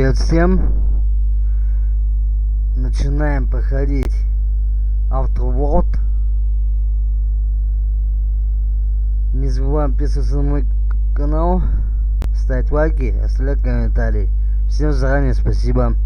Привет всем! Начинаем проходить Afterworld. Не забываем подписываться на мой канал, ставить лайки, оставлять комментарии. Всем заранее спасибо.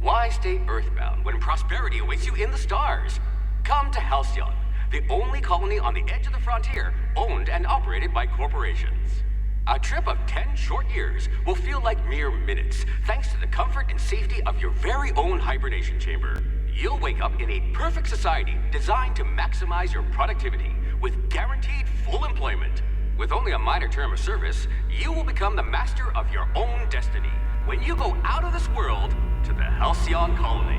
Why stay earthbound when prosperity awaits you in the stars? Come to Halcyon, the only colony on the edge of the frontier, owned and operated by corporations. A trip of 10 short years will feel like mere minutes, thanks to the comfort and safety of your very own hibernation chamber. You'll wake up in a perfect society designed to maximize your productivity, with guaranteed full employment. With only a minor term of service, you will become the master of your own destiny when you go out of this world to the Halcyon colony.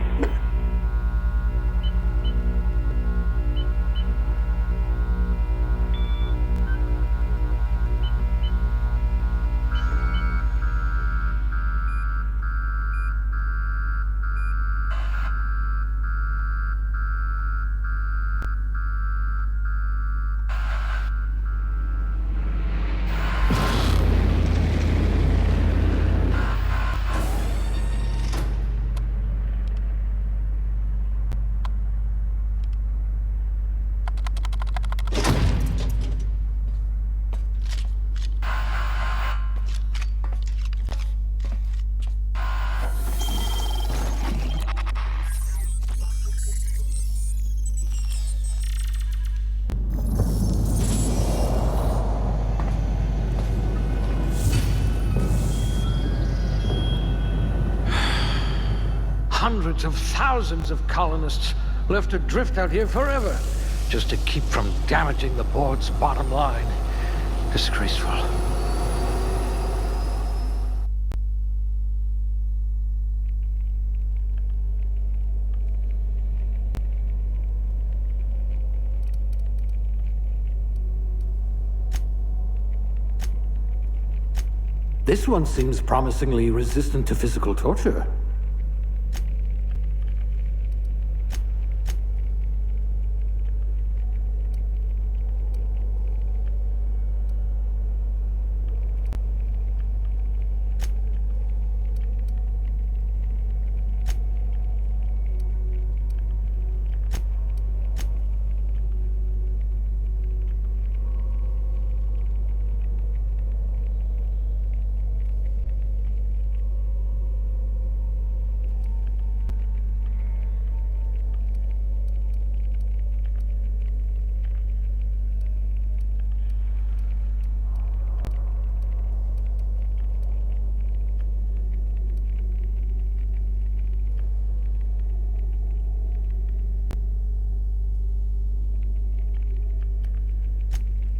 Hundreds of thousands of colonists left adrift out here forever, just to keep from damaging the board's bottom line. Disgraceful. This one seems promisingly resistant to physical torture.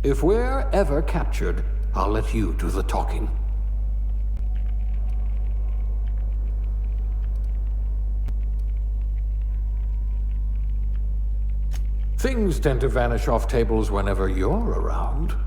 If we're ever captured, I'll let you do the talking. Things tend to vanish off tables whenever you're around.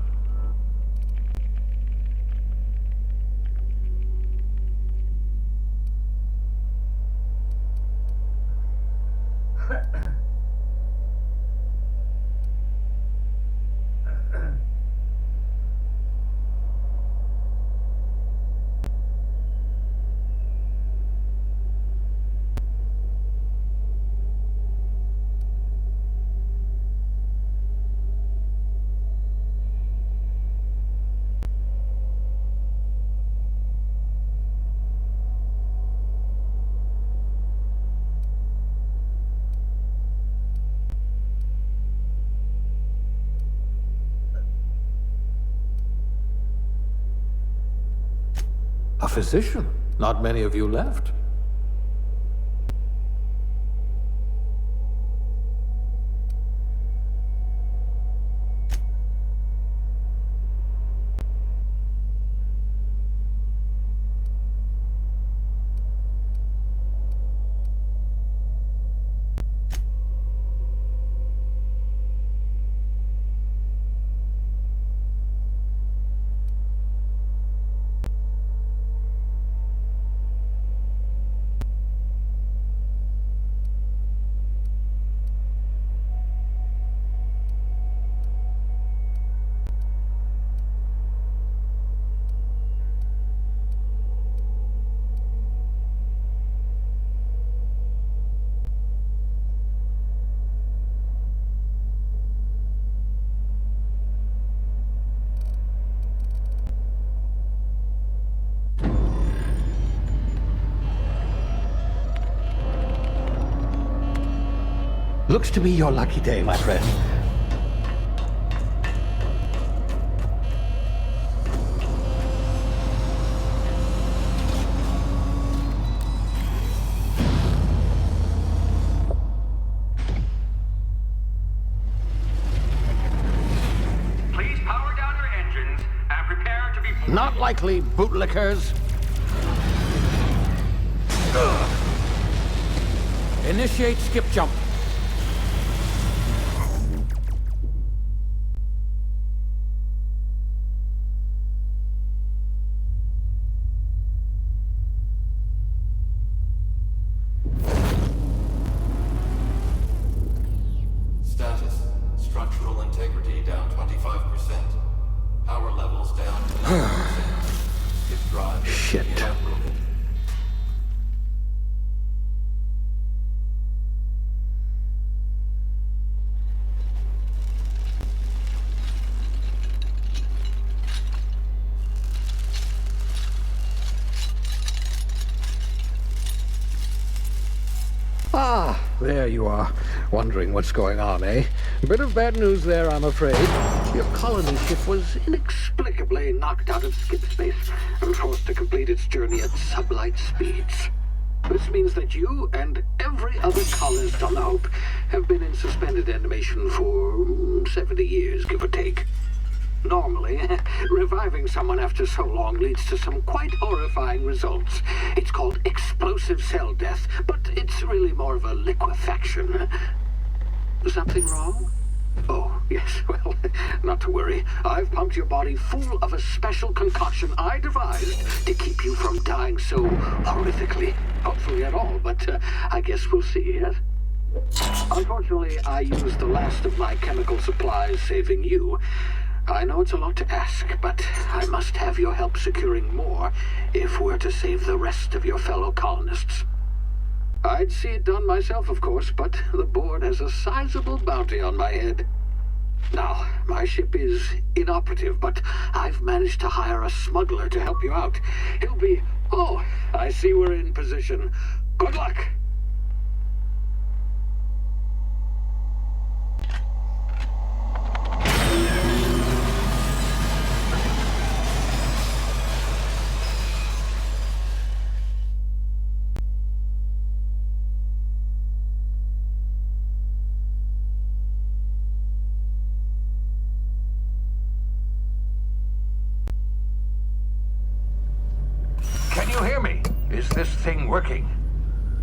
physician. Not many of you left. Looks to be your lucky day, my friend. Please power down your engines and prepare to be... Not likely, bootlickers. Initiate skip jump. Status. Structural integrity down 25%. Power levels down to 90%. If drive Shit. uprooted. Ah, there you are. Wondering what's going on, eh? Bit of bad news there, I'm afraid. Your colony ship was inexplicably knocked out of skip space and forced to complete its journey at sublight speeds. This means that you and every other colonist on the Hope have been in suspended animation for 70 years, give or take. Normally, reviving someone after so long leads to some quite horrifying results. It's called explosive cell death, but it's really more of a liquefaction. Something wrong? Oh, yes, well, not to worry. I've pumped your body full of a special concoction I devised to keep you from dying so horrifically. Hopefully at all, but I guess we'll see, yes? Unfortunately, I used the last of my chemical supplies saving you. I know it's a lot to ask, but I must have your help securing more if we're to save the rest of your fellow colonists. I'd see it done myself, of course, but the board has a sizable bounty on my head. Now, my ship is inoperative, but I've managed to hire a smuggler to help you out. He'll be... Oh, I see we're in position. Good luck! Can you hear me? Is this thing working?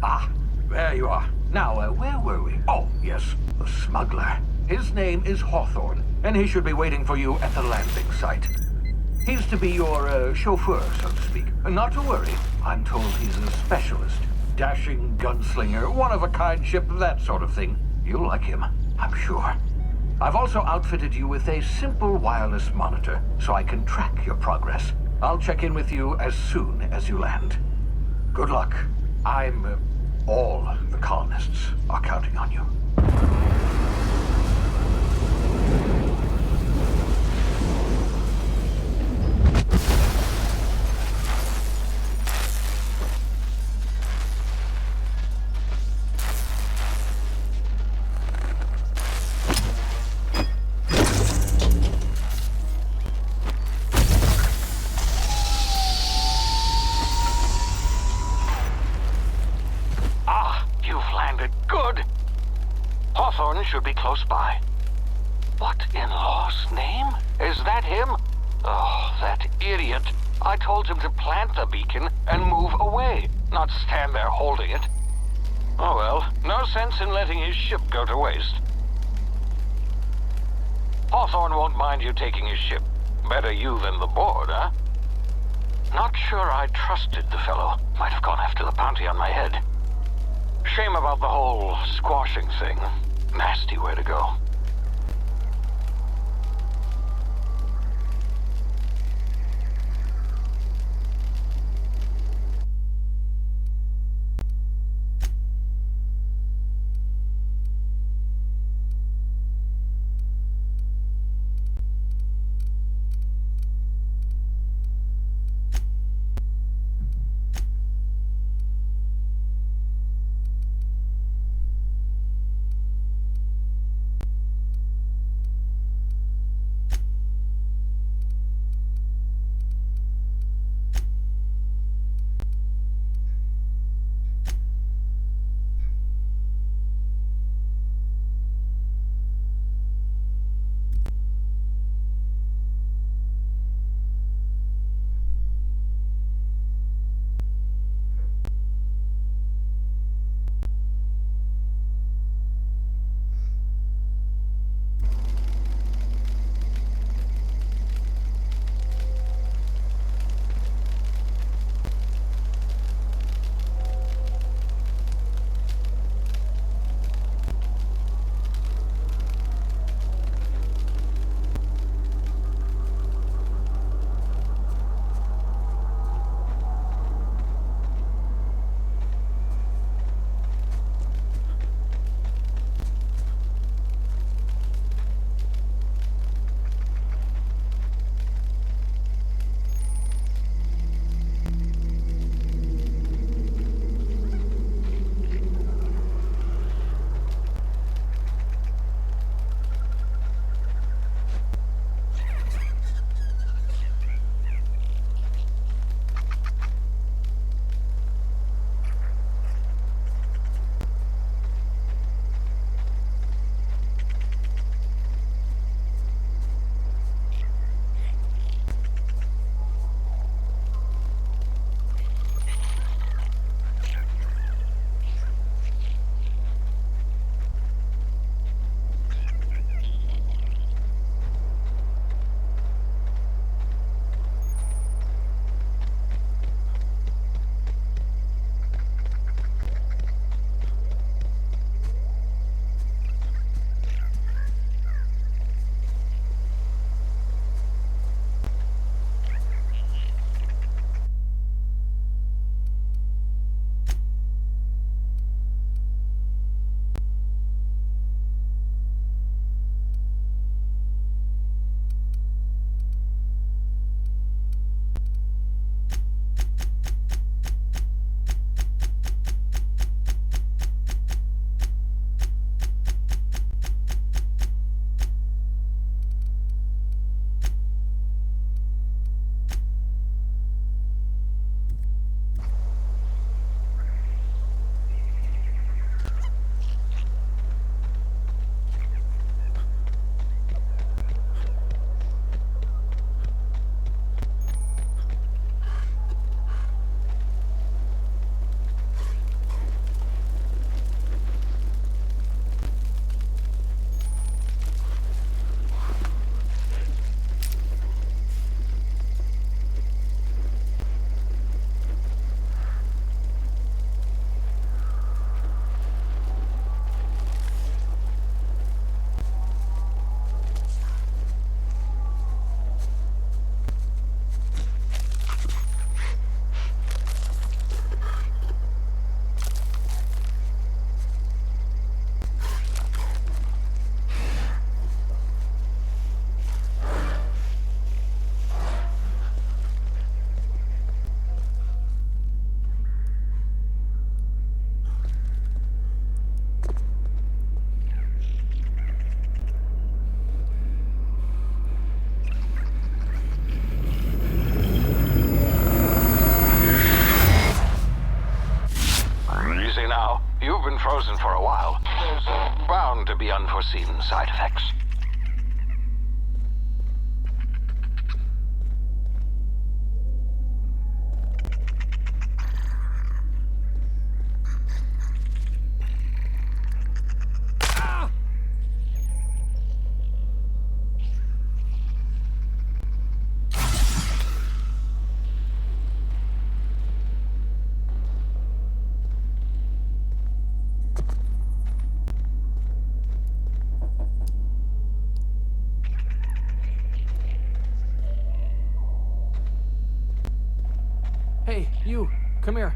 Ah, there you are. Now, where were we? Oh, yes, the smuggler. His name is Hawthorne, and he should be waiting for you at the landing site. He's to be your chauffeur, so to speak. Not to worry, I'm told he's a specialist. Dashing gunslinger, one-of-a-kind ship, that sort of thing. You'll like him, I'm sure. I've also outfitted you with a simple wireless monitor, so I can track your progress. I'll check in with you as soon as you land. Good luck. All the colonists are counting on you. Hawthorne should be close by. What in law's name? Is that him? Oh, that idiot. I told him to plant the beacon and move away, not stand there holding it. Oh well, no sense in letting his ship go to waste. Hawthorne won't mind you taking his ship. Better you than the board, huh? Not sure I trusted the fellow. Might have gone after the bounty on my head. Shame about the whole squashing thing. Nasty way to go. bound to be unforeseen side effects. Hey, you, come here.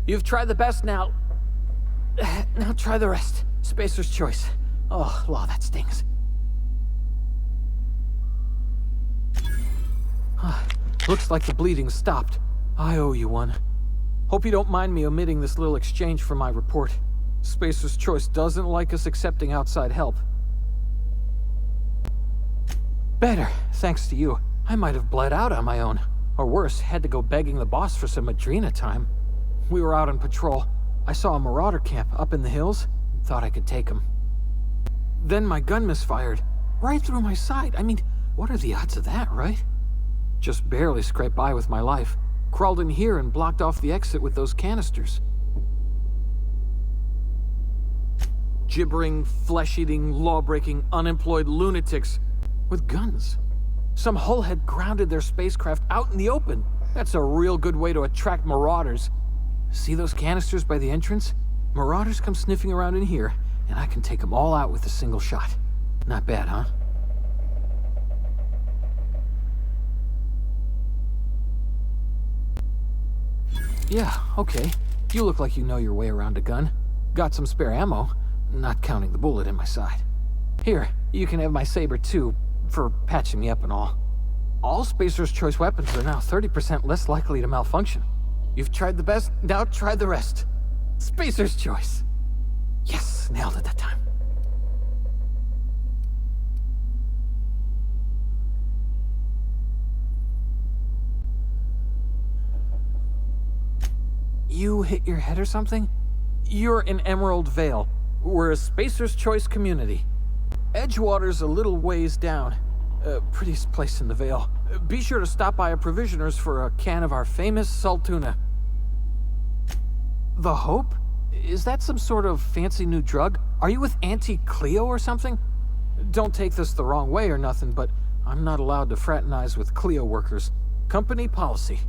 You've tried the best now. Now try the rest. Spacer's choice. Oh, law, that stings. Looks like the bleeding stopped. I owe you one. Hope you don't mind me omitting this little exchange from my report. Spacer's choice doesn't like us accepting outside help. Better, thanks to you. I might have bled out on my own. Or worse, had to go begging the boss for some Adrena time. We were out on patrol. I saw a marauder camp up in the hills. Thought I could take him. Then my gun misfired. Right through my side. I mean, what are the odds of that, right? Just barely scraped by with my life. Crawled in here and blocked off the exit with those canisters. Gibbering, flesh-eating, law-breaking, unemployed lunatics with guns. Some hullhead grounded their spacecraft out in the open. That's a real good way to attract marauders. See those canisters by the entrance? Marauders come sniffing around in here, and I can take them all out with a single shot. Not bad, huh? Yeah, okay. You look like you know your way around a gun. Got some spare ammo, not counting the bullet in my side. Here, you can have my saber too, for patching me up and all. All Spacer's choice weapons are now 30% less likely to malfunction. You've tried the best, now try the rest. Spacer's choice. Yes, nailed it that time. You hit your head or something? You're in Emerald Vale. We're a Spacer's choice community. Edgewater's a little ways down. Prettiest place in the Vale. Be sure to stop by a provisioner's for a can of our famous saltuna. The Hope? Is that some sort of fancy new drug? Are you with Auntie Cleo or something? Don't take this the wrong way or nothing, but I'm not allowed to fraternize with Cleo workers. Company policy.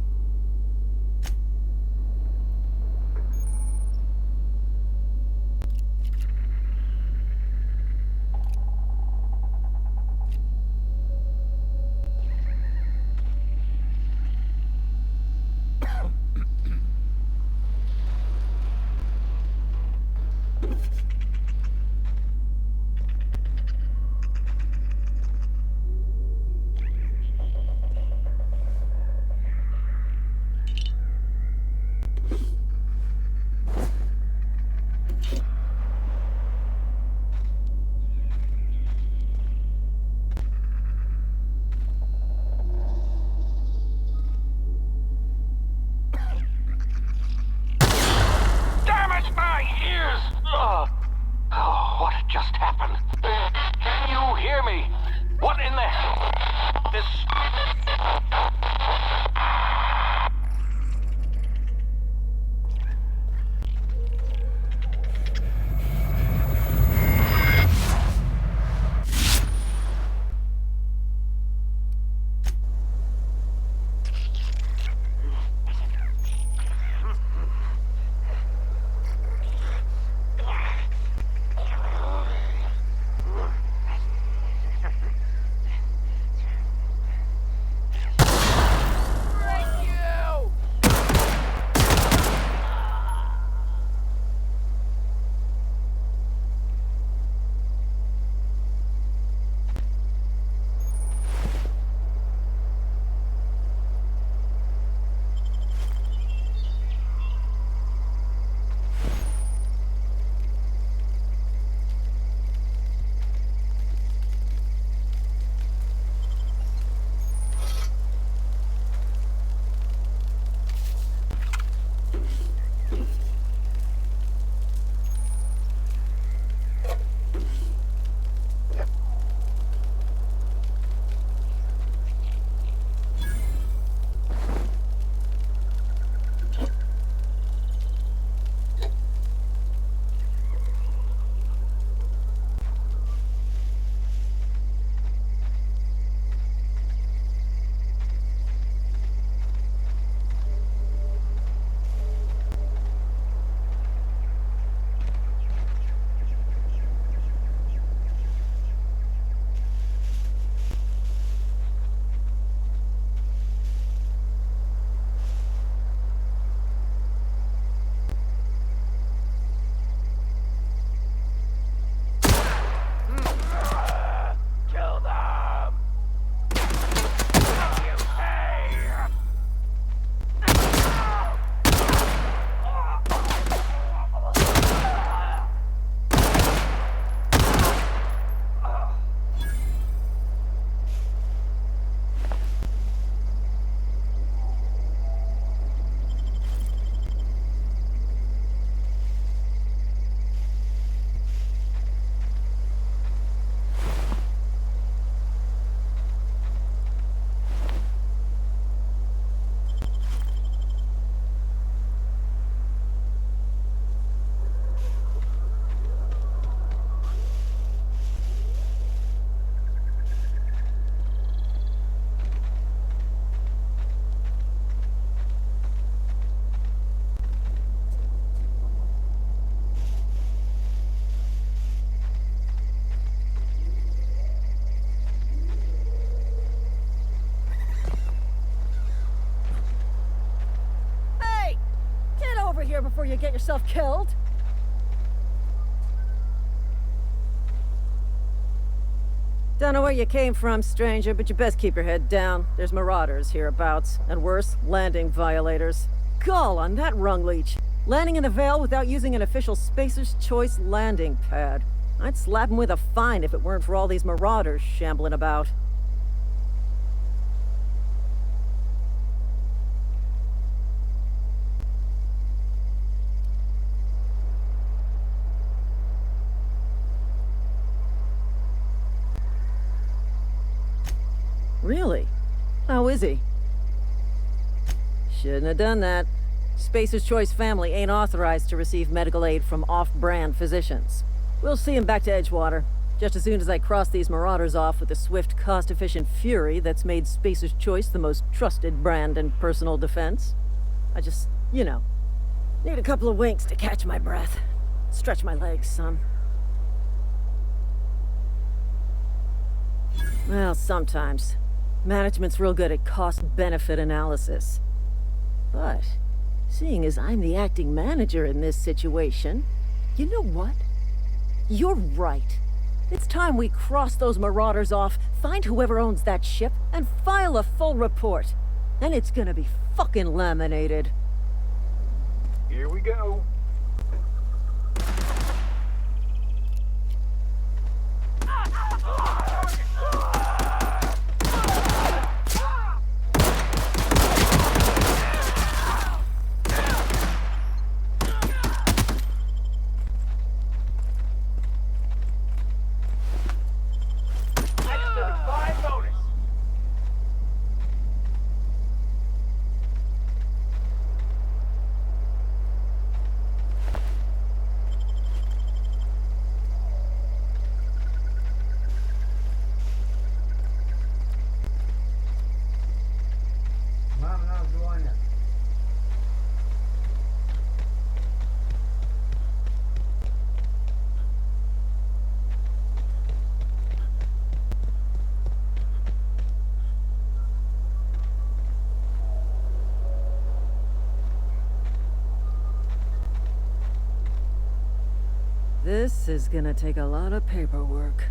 before you get yourself killed. Don't know where you came from, stranger, but you best keep your head down. There's marauders hereabouts, and worse, landing violators. Gall on that rung leech. Landing in the Vale without using an official Spacer's Choice landing pad. I'd slap him with a fine if it weren't for all these marauders shambling about. Really? How is he? Shouldn't have done that. Spacer's Choice family ain't authorized to receive medical aid from off-brand physicians. We'll see him back to Edgewater, just as soon as I cross these marauders off with the swift, cost-efficient fury that's made Spacer's Choice the most trusted brand in personal defense. I just, you know, need a couple of winks to catch my breath. Stretch my legs, son. Well, sometimes. Management's real good at cost-benefit analysis. But, seeing as I'm the acting manager in this situation, you know what? You're right. It's time we cross those marauders off, find whoever owns that ship, and file a full report. And it's gonna be fucking laminated. Here we go. Название. This is gonna take a lot of paperwork.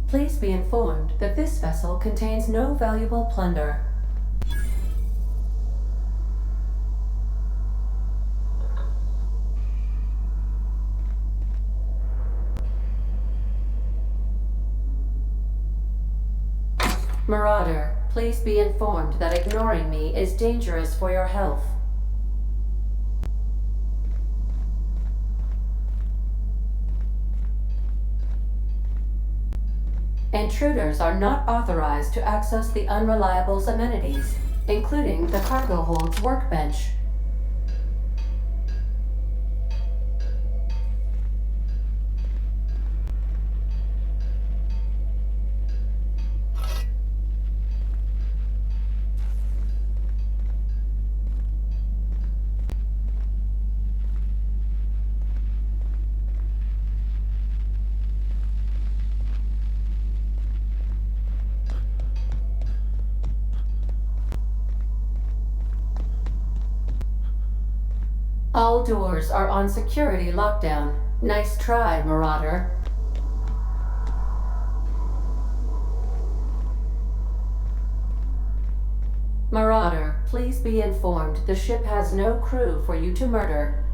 Please be informed that this vessel contains no valuable plunder. Marauder, please be informed that ignoring me is dangerous for your health. Intruders are not authorized to access the Unreliable's amenities, including the cargo hold's workbench. All doors are on security lockdown. Nice try, Marauder. Marauder, please be informed the ship has no crew for you to murder.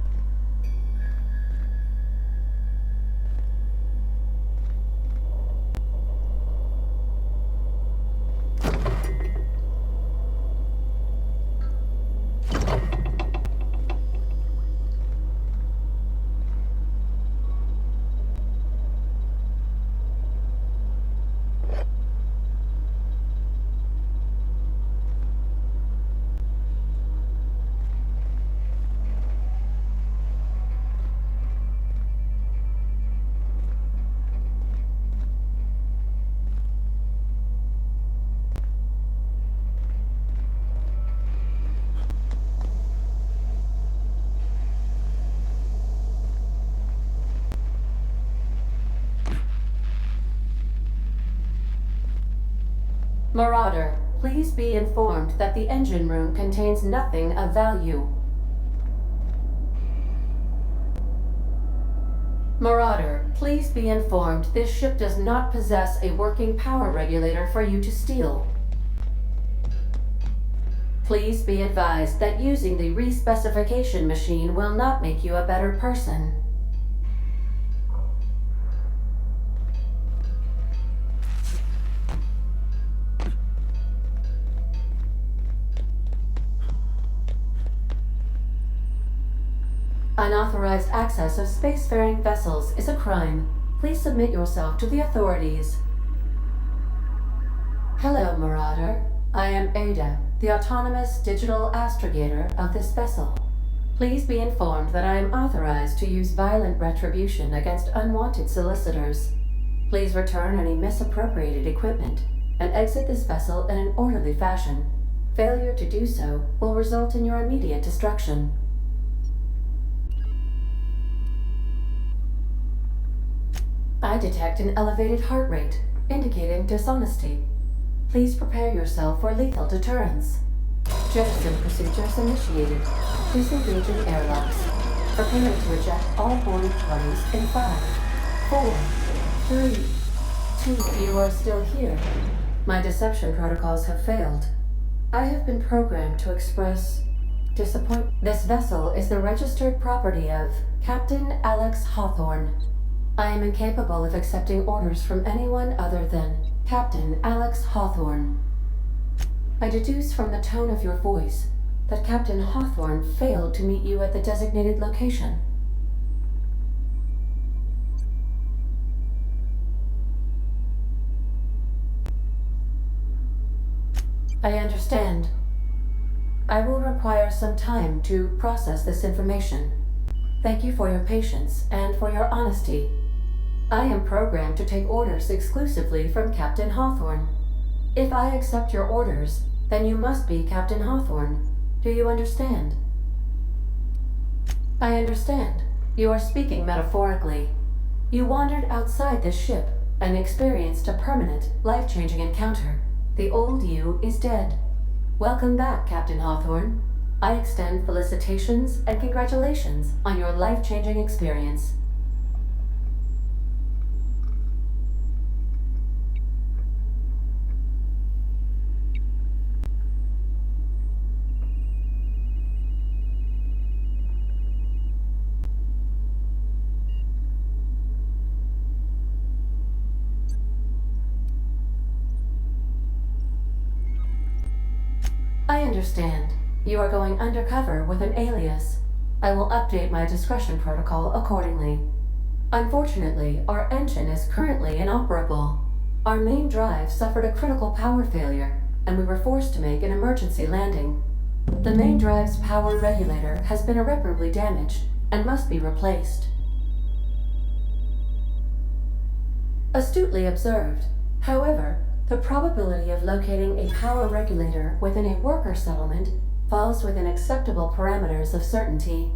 Marauder, please be informed that the engine room contains nothing of value. Marauder, please be informed this ship does not possess a working power regulator for you to steal. Please be advised that using the respecification machine will not make you a better person. Unauthorized access of spacefaring vessels is a crime. Please submit yourself to the authorities. Hello, Marauder. I am Ada, the autonomous digital astrogator of this vessel. Please be informed that I am authorized to use violent retribution against unwanted solicitors. Please return any misappropriated equipment and exit this vessel in an orderly fashion. Failure to do so will result in your immediate destruction. I detect an elevated heart rate, indicating dishonesty. Please prepare yourself for lethal deterrence. Jettison procedures initiated. Disengaging airlocks. Preparing to eject all boarding parties in 5, 4, 3, 2. You are still here. My deception protocols have failed. I have been programmed to express disappointment. This vessel is the registered property of Captain Alex Hawthorne. I am incapable of accepting orders from anyone other than Captain Alex Hawthorne. I deduce from the tone of your voice that Captain Hawthorne failed to meet you at the designated location. I understand. I will require some time to process this information. Thank you for your patience and for your honesty. I am programmed to take orders exclusively from Captain Hawthorne. If I accept your orders, then you must be Captain Hawthorne. Do you understand? I understand. You are speaking metaphorically. You wandered outside this ship and experienced a permanent, life-changing encounter. The old you is dead. Welcome back, Captain Hawthorne. I extend felicitations and congratulations on your life-changing experience. I understand. You are going undercover with an alias. I will update my discretion protocol accordingly. Unfortunately, our engine is currently inoperable. Our main drive suffered a critical power failure, and we were forced to make an emergency landing. The main drive's power regulator has been irreparably damaged and must be replaced. Astutely observed. However, the probability of locating a power regulator within a worker settlement falls within acceptable parameters of certainty.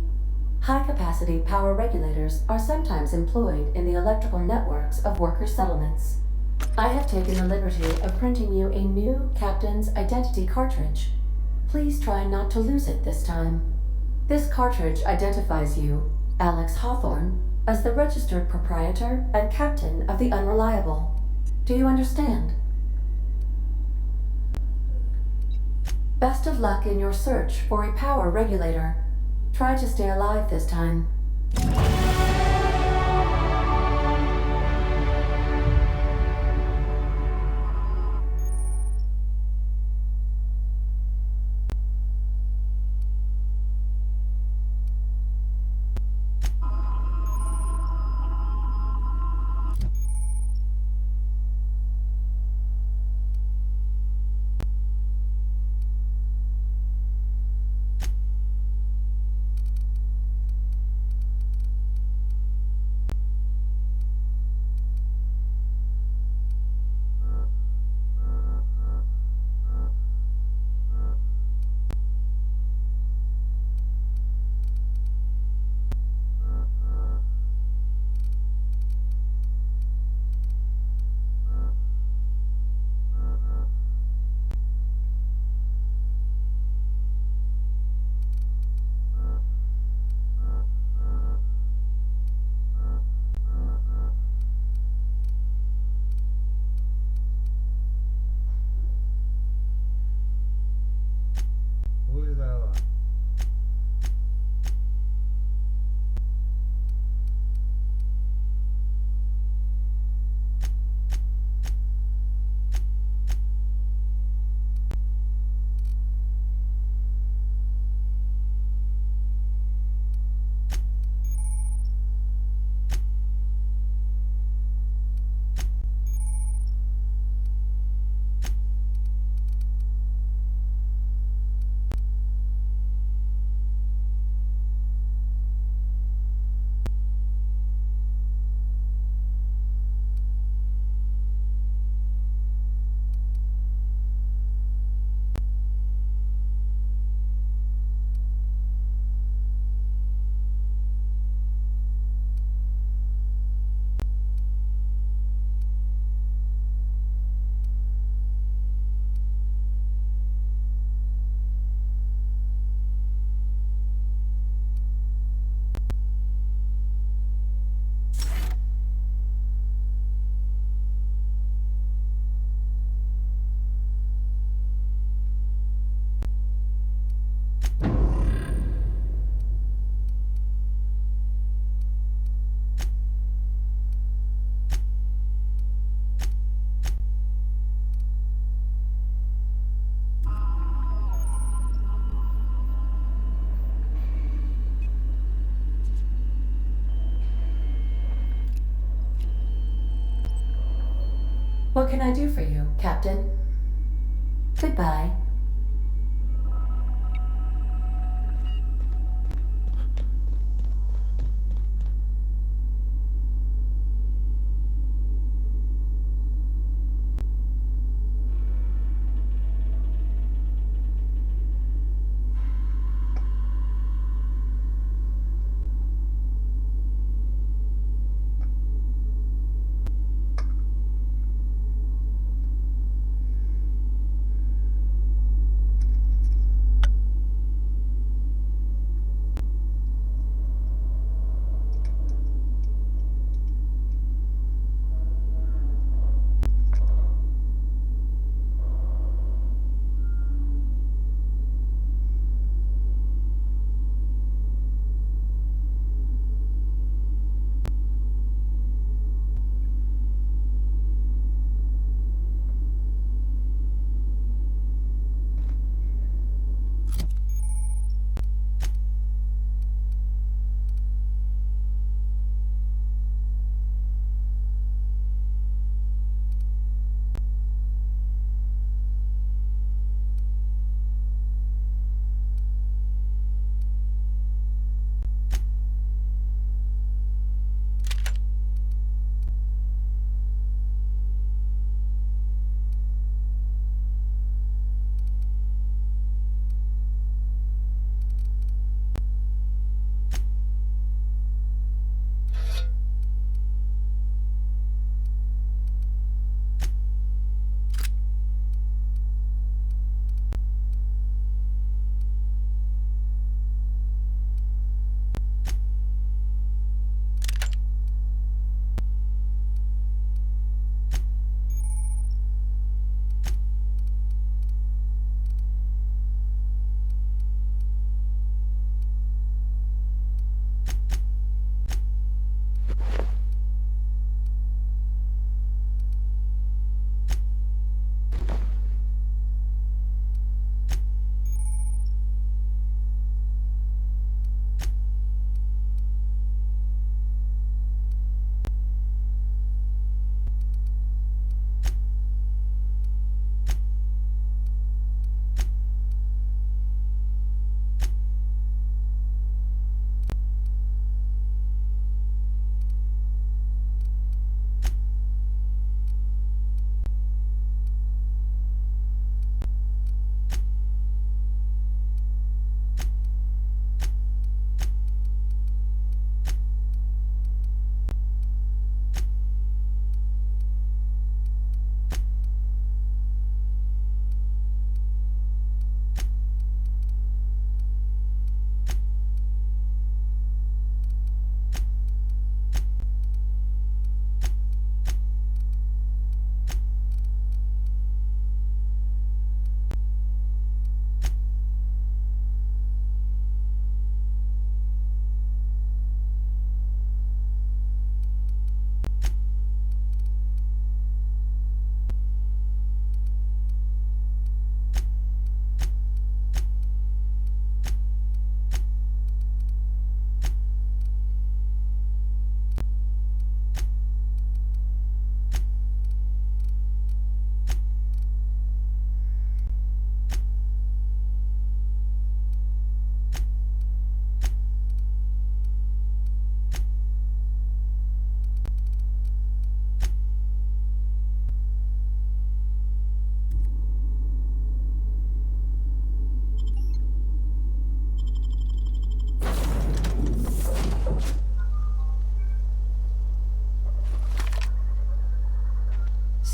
High-capacity power regulators are sometimes employed in the electrical networks of worker settlements. I have taken the liberty of printing you a new Captain's Identity cartridge. Please try not to lose it this time. This cartridge identifies you, Alex Hawthorne, as the registered proprietor and captain of the Unreliable. Do you understand? Best of luck in your search for a power regulator. Try to stay alive this time. What can I do for you, Captain? Goodbye.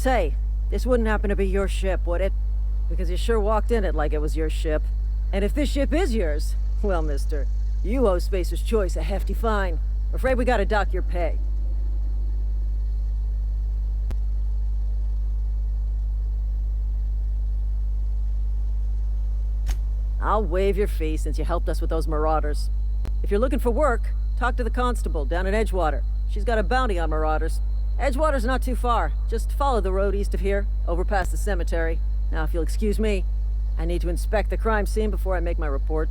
Say, this wouldn't happen to be your ship, would it? Because you sure walked in it like it was your ship. And if this ship is yours, well, mister, you owe Spacer's Choice a hefty fine. Afraid we gotta dock your pay. I'll waive your fee since you helped us with those marauders. If you're looking for work, talk to the constable down in Edgewater. She's got a bounty on marauders. Edgewater's not too far. Just follow the road east of here, over past the cemetery. Now, if you'll excuse me, I need to inspect the crime scene before I make my report.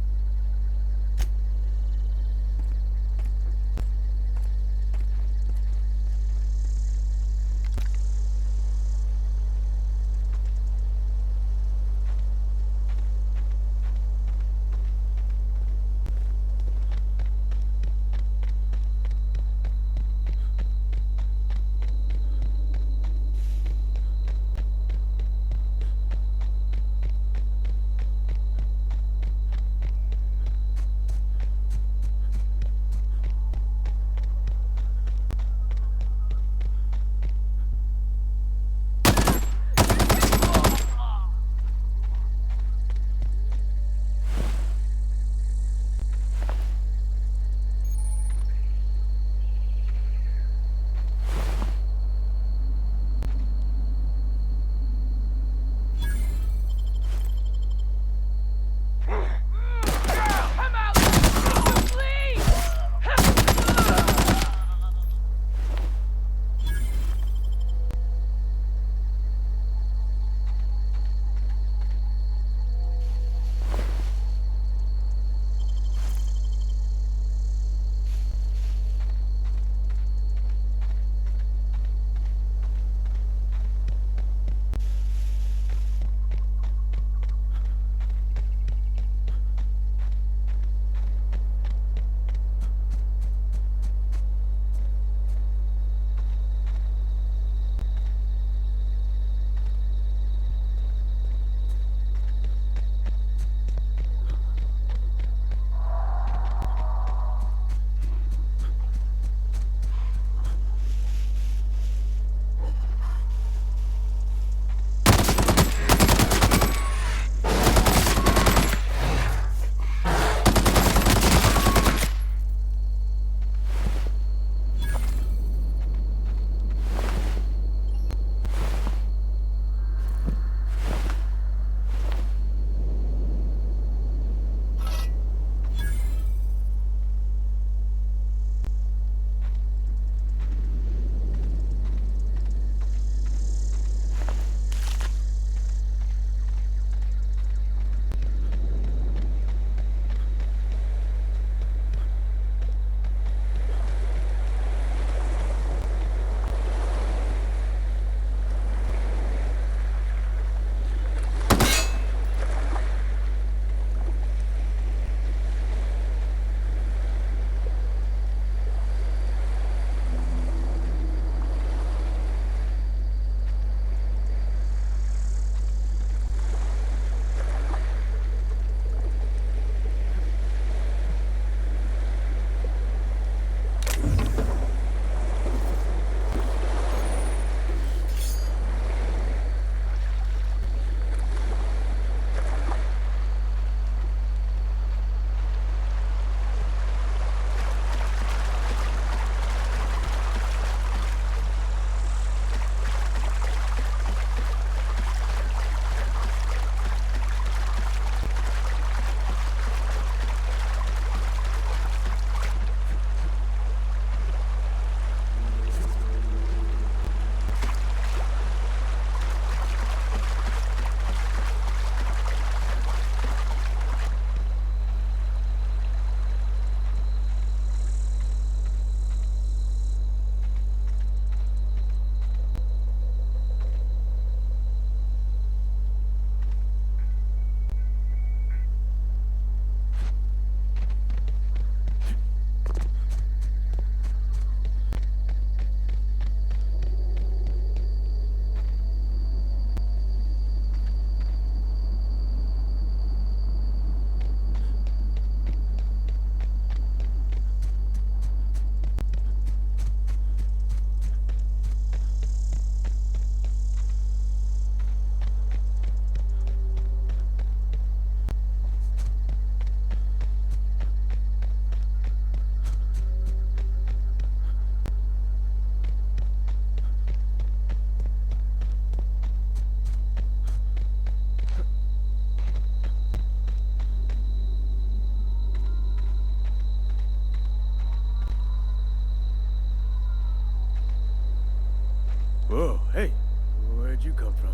you come from?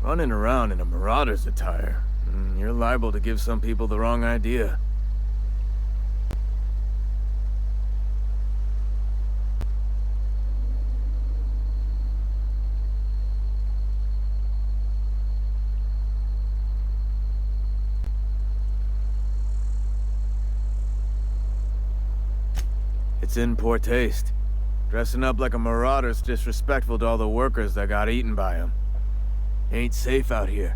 Running around in a marauder's attire. You're liable to give some people the wrong idea. It's in poor taste. Dressing up like a marauder's disrespectful to all the workers that got eaten by him. Ain't safe out here.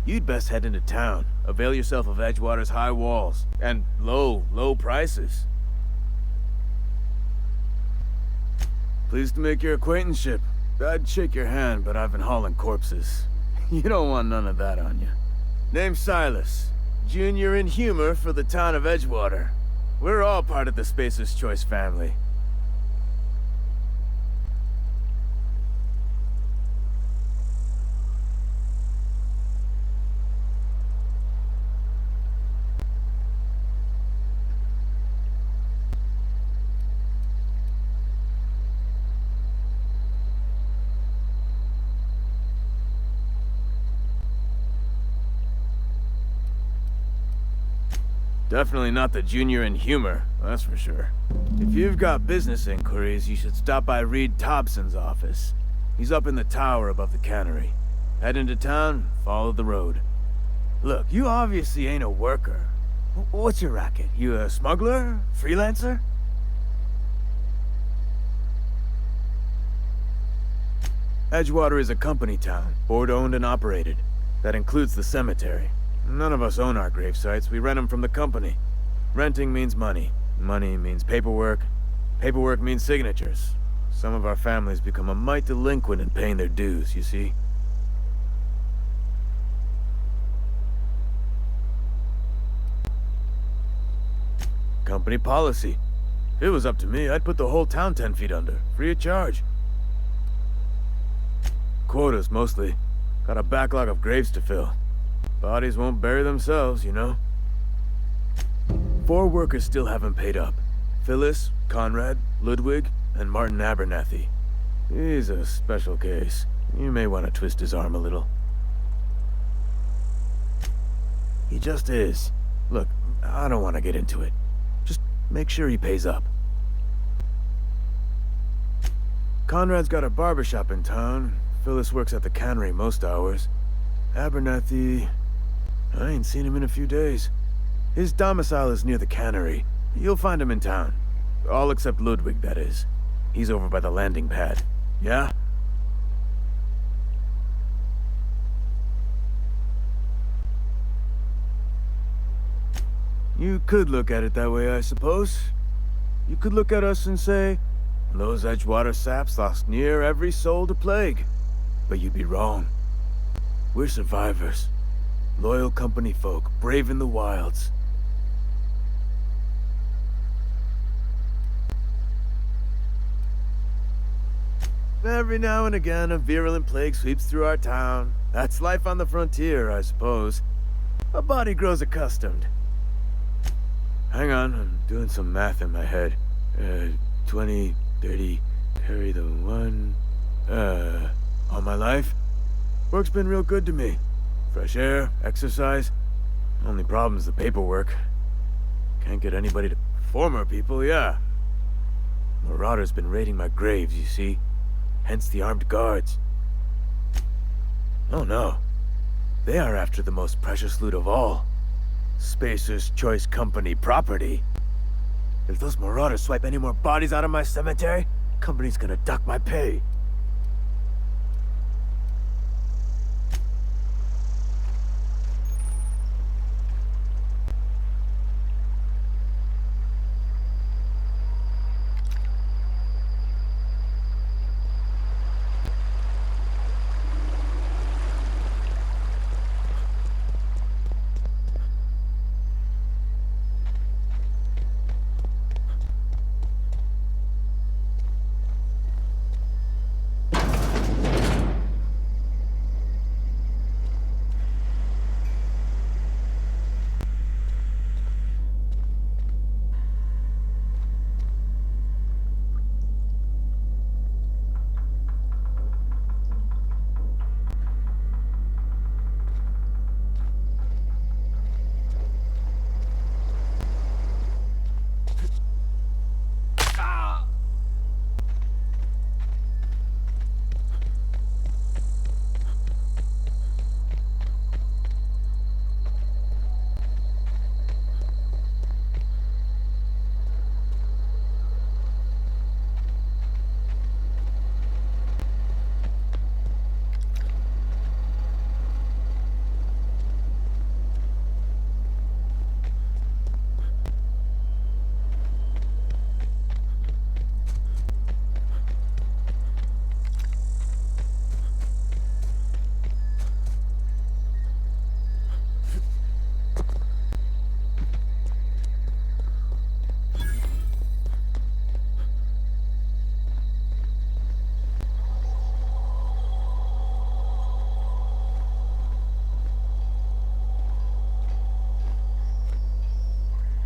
You'd best head into town. Avail yourself of Edgewater's high walls. And low prices. Pleased to make your acquaintanceship. I'd shake your hand, but I've been hauling corpses. You don't want none of that on you. Name's Silas. Junior in humor for the town of Edgewater. We're all part of the Spacer's Choice family. Definitely not the junior in humor, that's for sure. If you've got business inquiries, you should stop by Reed Thompson's office. He's up in the tower above the cannery. Head into town, follow the road. Look, you obviously ain't a worker. What's your racket? You a smuggler? Freelancer? Edgewater is a company town, board-owned and operated. That includes the cemetery. None of us own our grave sites, we rent them from the company. Renting means money. Money means paperwork. Paperwork means signatures. Some of our families become a mite delinquent in paying their dues, you see? Company policy. If it was up to me, I'd put the whole town 10 feet under, free of charge. Quotas, mostly. Got a backlog of graves to fill. Bodies won't bury themselves, you know. 4 workers still haven't paid up. Phyllis, Conrad, Ludwig, and Martin Abernathy. He's a special case. You may want to twist his arm a little. He just is. Look, I don't want to get into it. Just make sure he pays up. Conrad's got a barbershop in town. Phyllis works at the cannery most hours. Abernathy... I ain't seen him in a few days. His domicile is near the cannery. You'll find him in town. All except Ludwig, that is. He's over by the landing pad. Yeah? You could look at it that way, I suppose. You could look at us and say, those Edgewater saps lost near every soul to plague. But you'd be wrong. We're survivors. Loyal company folk, braving the wilds. Every now and again, a virulent plague sweeps through our town. That's life on the frontier, I suppose. A body grows accustomed. Hang on, I'm doing some math in my head. 20, 30, carry the 1... all my life? Work's been real good to me. Fresh air, exercise. Only problem's the paperwork. Can't get anybody to... Former people, yeah. Marauders been raiding my graves, you see. Hence the armed guards. Oh no. They are after the most precious loot of all. Spacer's Choice Company property. If those marauders swipe any more bodies out of my cemetery, company's gonna duck my pay.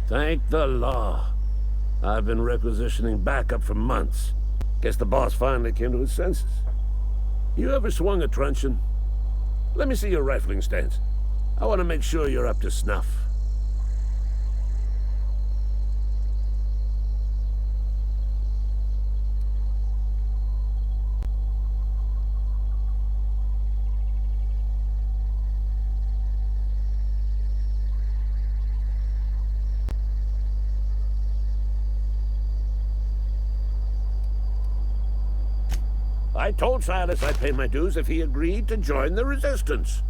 Thank the law. I've been requisitioning backup for months. Guess the boss finally came to his senses. You ever swung a truncheon? Let me see your rifling stance. I want to make sure you're up to snuff. I told Silas I'd pay my dues if he agreed to join the resistance.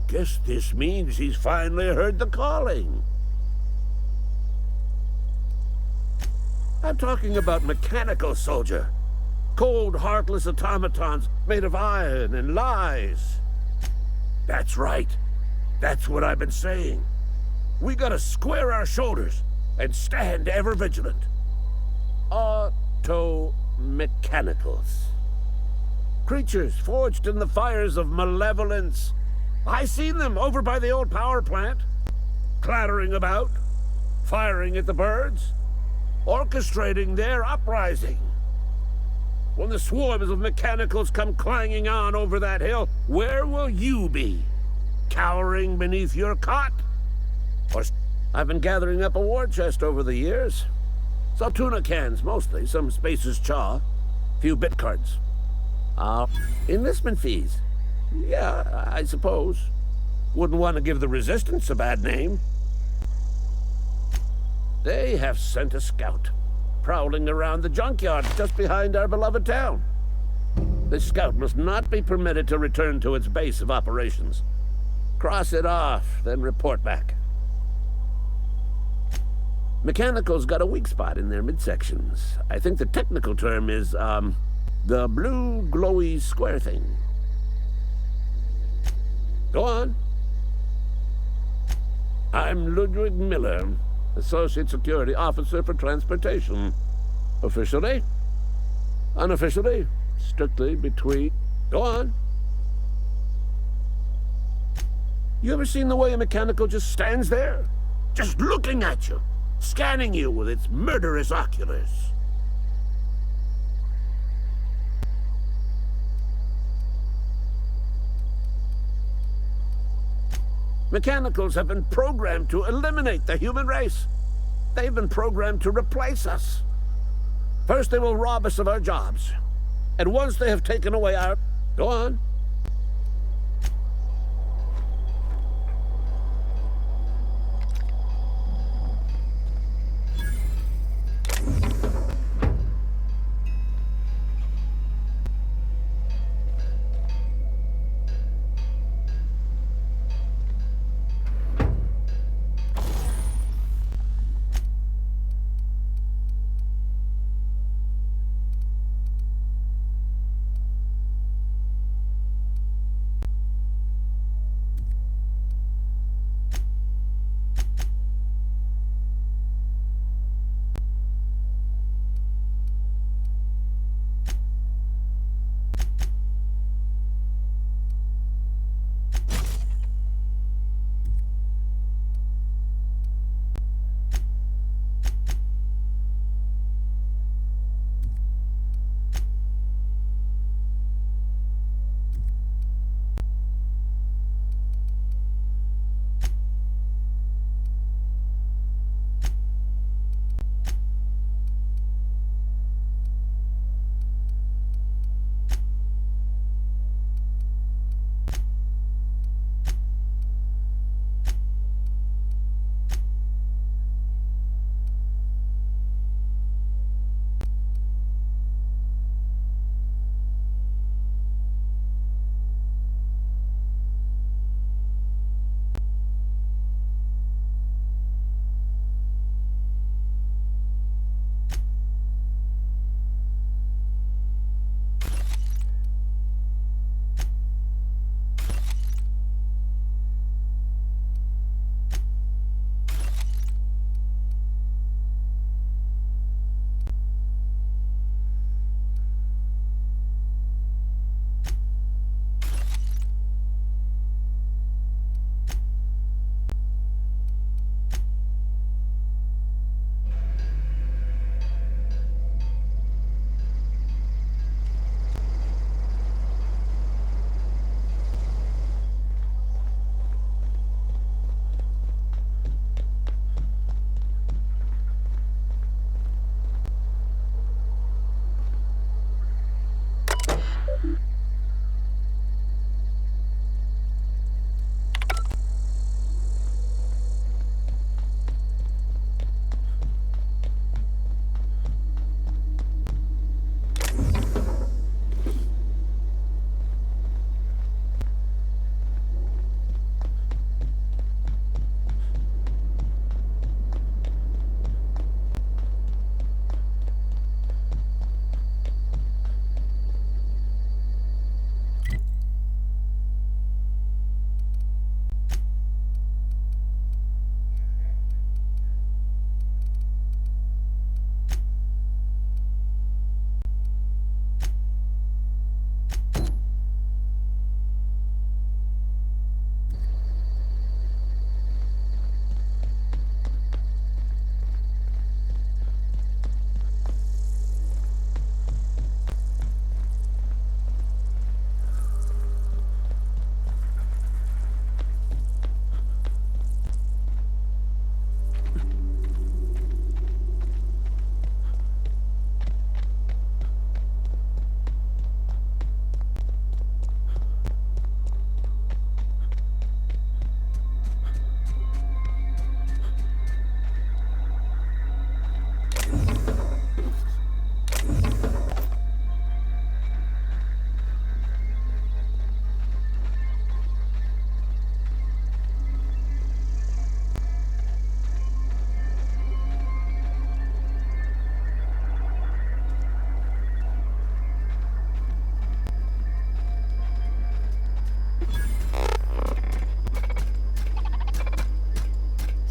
Guess this means he's finally heard the calling. I'm talking about mechanical soldier. Cold, heartless automatons made of iron and lies. That's right. That's what I've been saying. We gotta square our shoulders and stand ever vigilant. Auto-mechanicals. Creatures forged in the fires of malevolence. I seen them over by the old power plant, clattering about, firing at the birds, orchestrating their uprising. When the swarms of mechanicals come clanging on over that hill, where will you be? Cowering beneath your cot? Or I've been gathering up a war chest over the years. Saw tuna cans mostly, some Spacer's Chaw, few bit cards. Enlistment fees. Yeah, I suppose. Wouldn't want to give the Resistance a bad name. They have sent a scout, prowling around the junkyard just behind our beloved town. This scout must not be permitted to return to its base of operations. Cross it off, then report back. Mechanicals got a weak spot in their midsections. I think the technical term is, the blue glowy square thing. Go on. I'm Ludwig Miller, Associate Security Officer for Transportation. Officially? Unofficially? Strictly between... Go on. You ever seen the way a mechanical just stands there? Just looking at you, scanning you with its murderous oculars. Mechanicals have been programmed to eliminate the human race. They've been programmed to replace us. First they will rob us of our jobs. And once they have taken away our... Go on.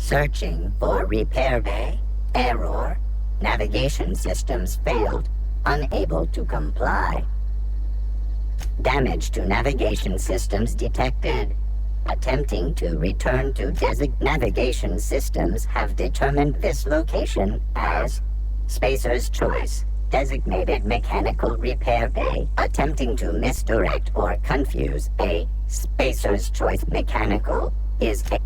Searching for repair bay. Error. Navigation systems failed. Unable to comply. Damage to navigation systems detected. Attempting to return to navigation systems have determined this location as Spacer's Choice. Designated mechanical repair bay. Attempting to misdirect or confuse a Spacer's Choice mechanical is a...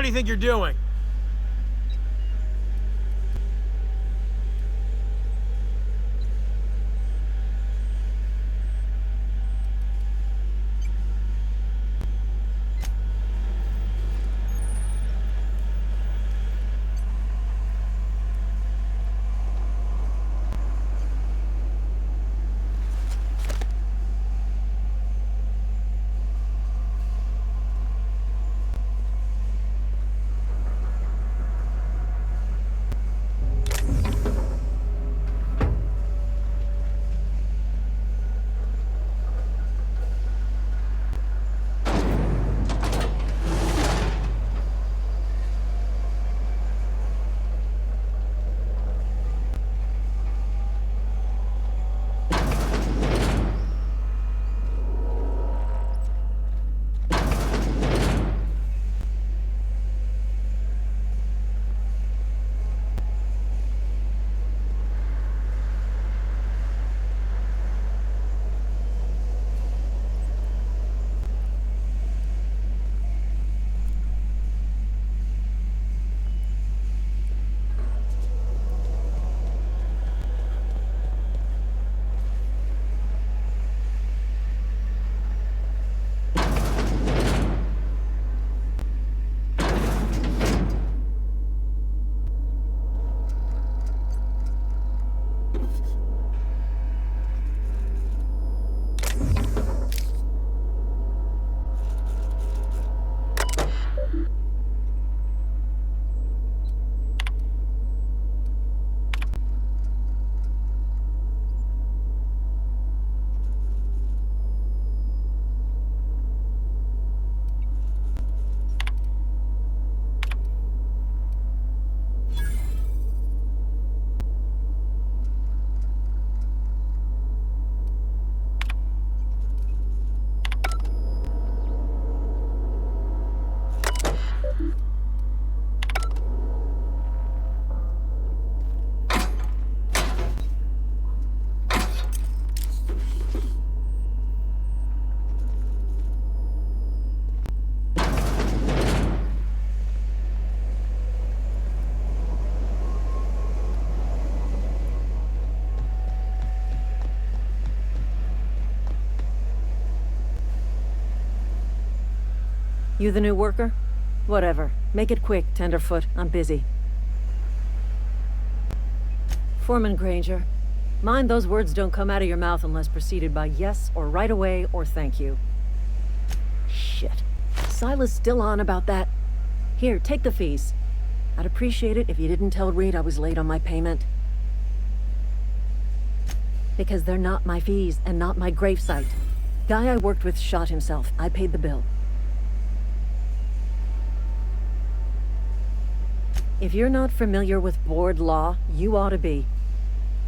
What do you think you're doing? You the new worker? Whatever. Make it quick, tenderfoot. I'm busy. Foreman Granger, mind those words don't come out of your mouth unless preceded by yes or right away or thank you. Shit. Silas still on about that? Here, take the fees. I'd appreciate it if you didn't tell Reed I was late on my payment. Because they're not my fees and not my gravesite. Guy I worked with shot himself. I paid the bill. If you're not familiar with board law, you ought to be.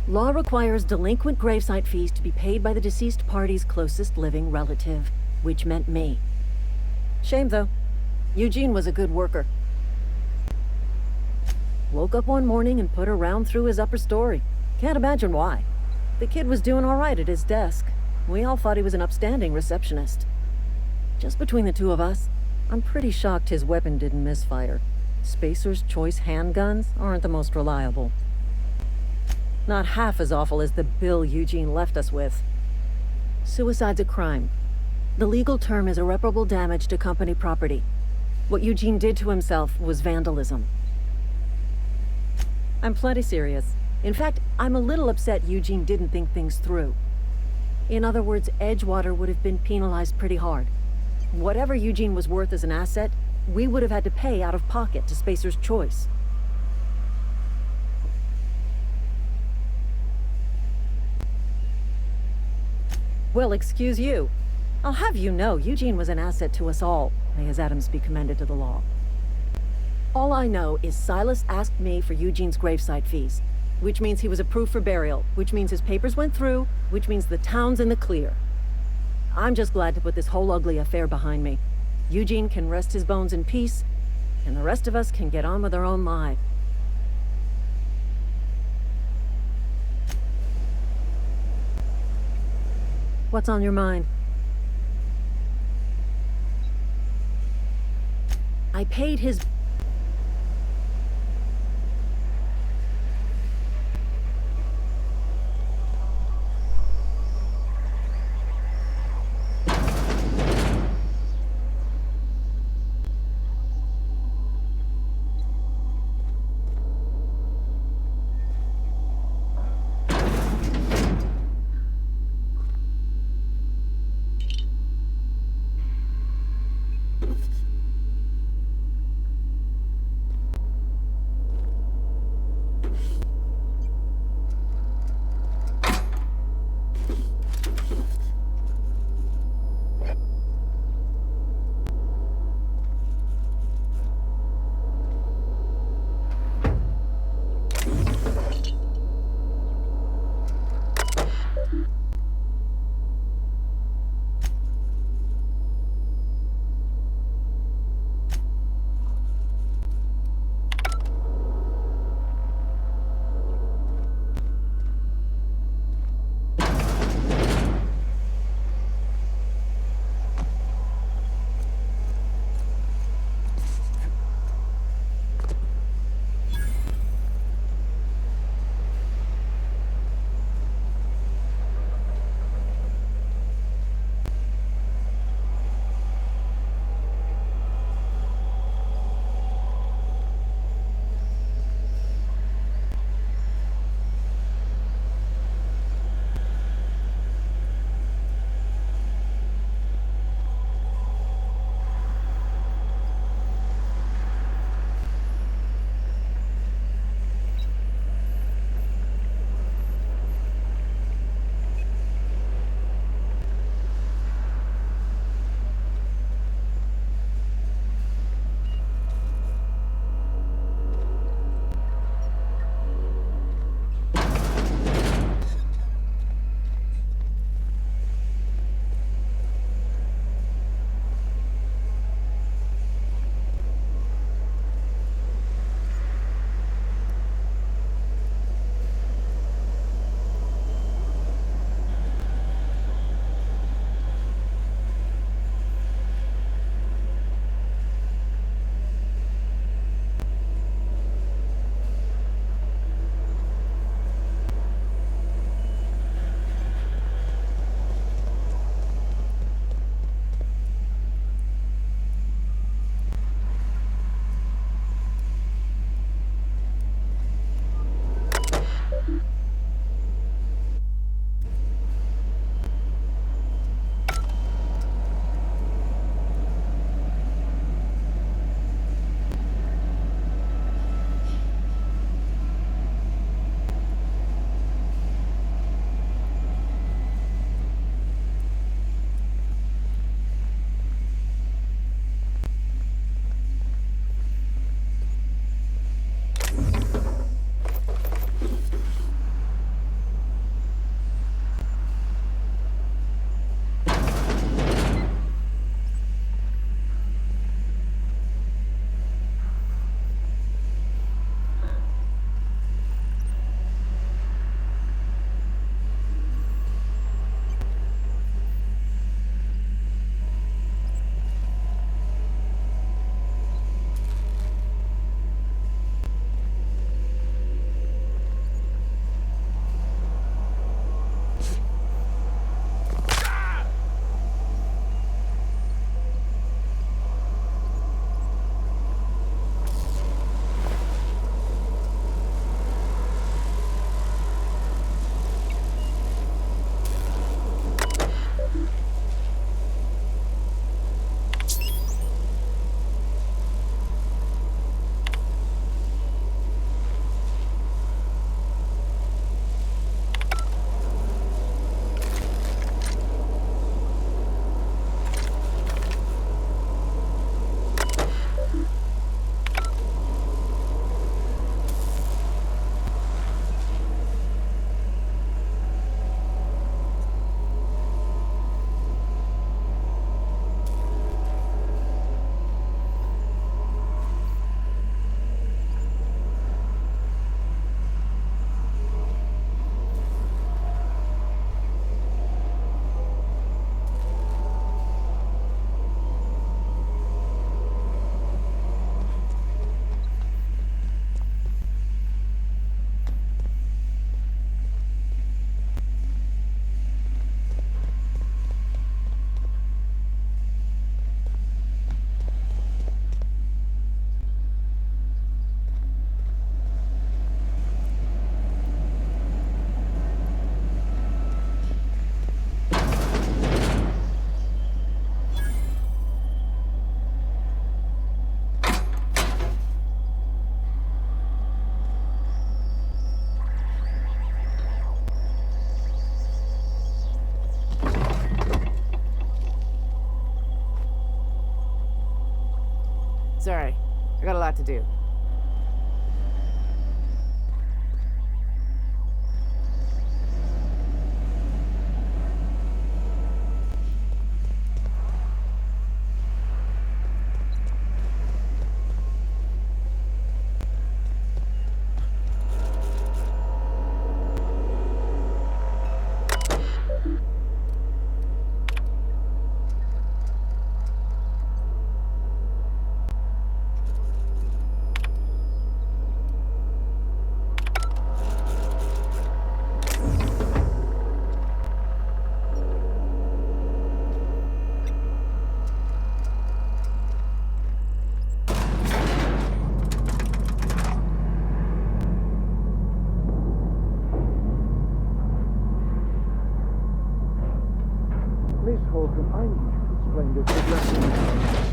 Law requires delinquent gravesite fees to be paid by the deceased party's closest living relative, which meant me. Shame, though. Eugene was a good worker. Woke up one morning and put a round through his upper story. Can't imagine why. The kid was doing all right at his desk. We all thought he was an upstanding receptionist. Just between the two of us, I'm pretty shocked his weapon didn't misfire. Spacer's Choice handguns aren't the most reliable. Not half as awful as the bill Eugene left us with. Suicide's a crime. The legal term is irreparable damage to company property. What Eugene did to himself was vandalism. I'm plenty serious. In fact, I'm a little upset Eugene didn't think things through. In other words, Edgewater would have been penalized pretty hard. Whatever Eugene was worth as an asset, we would have had to pay out of pocket to Spacer's Choice. Well, excuse you. I'll have you know, Eugene was an asset to us all. May his atoms be commended to the law. All I know is Silas asked me for Eugene's gravesite fees, which means he was approved for burial, which means his papers went through, which means the town's in the clear. I'm just glad to put this whole ugly affair behind me. Eugene can rest his bones in peace, and the rest of us can get on with our own lives. What's on your mind? I paid his Sorry, I got a lot to do.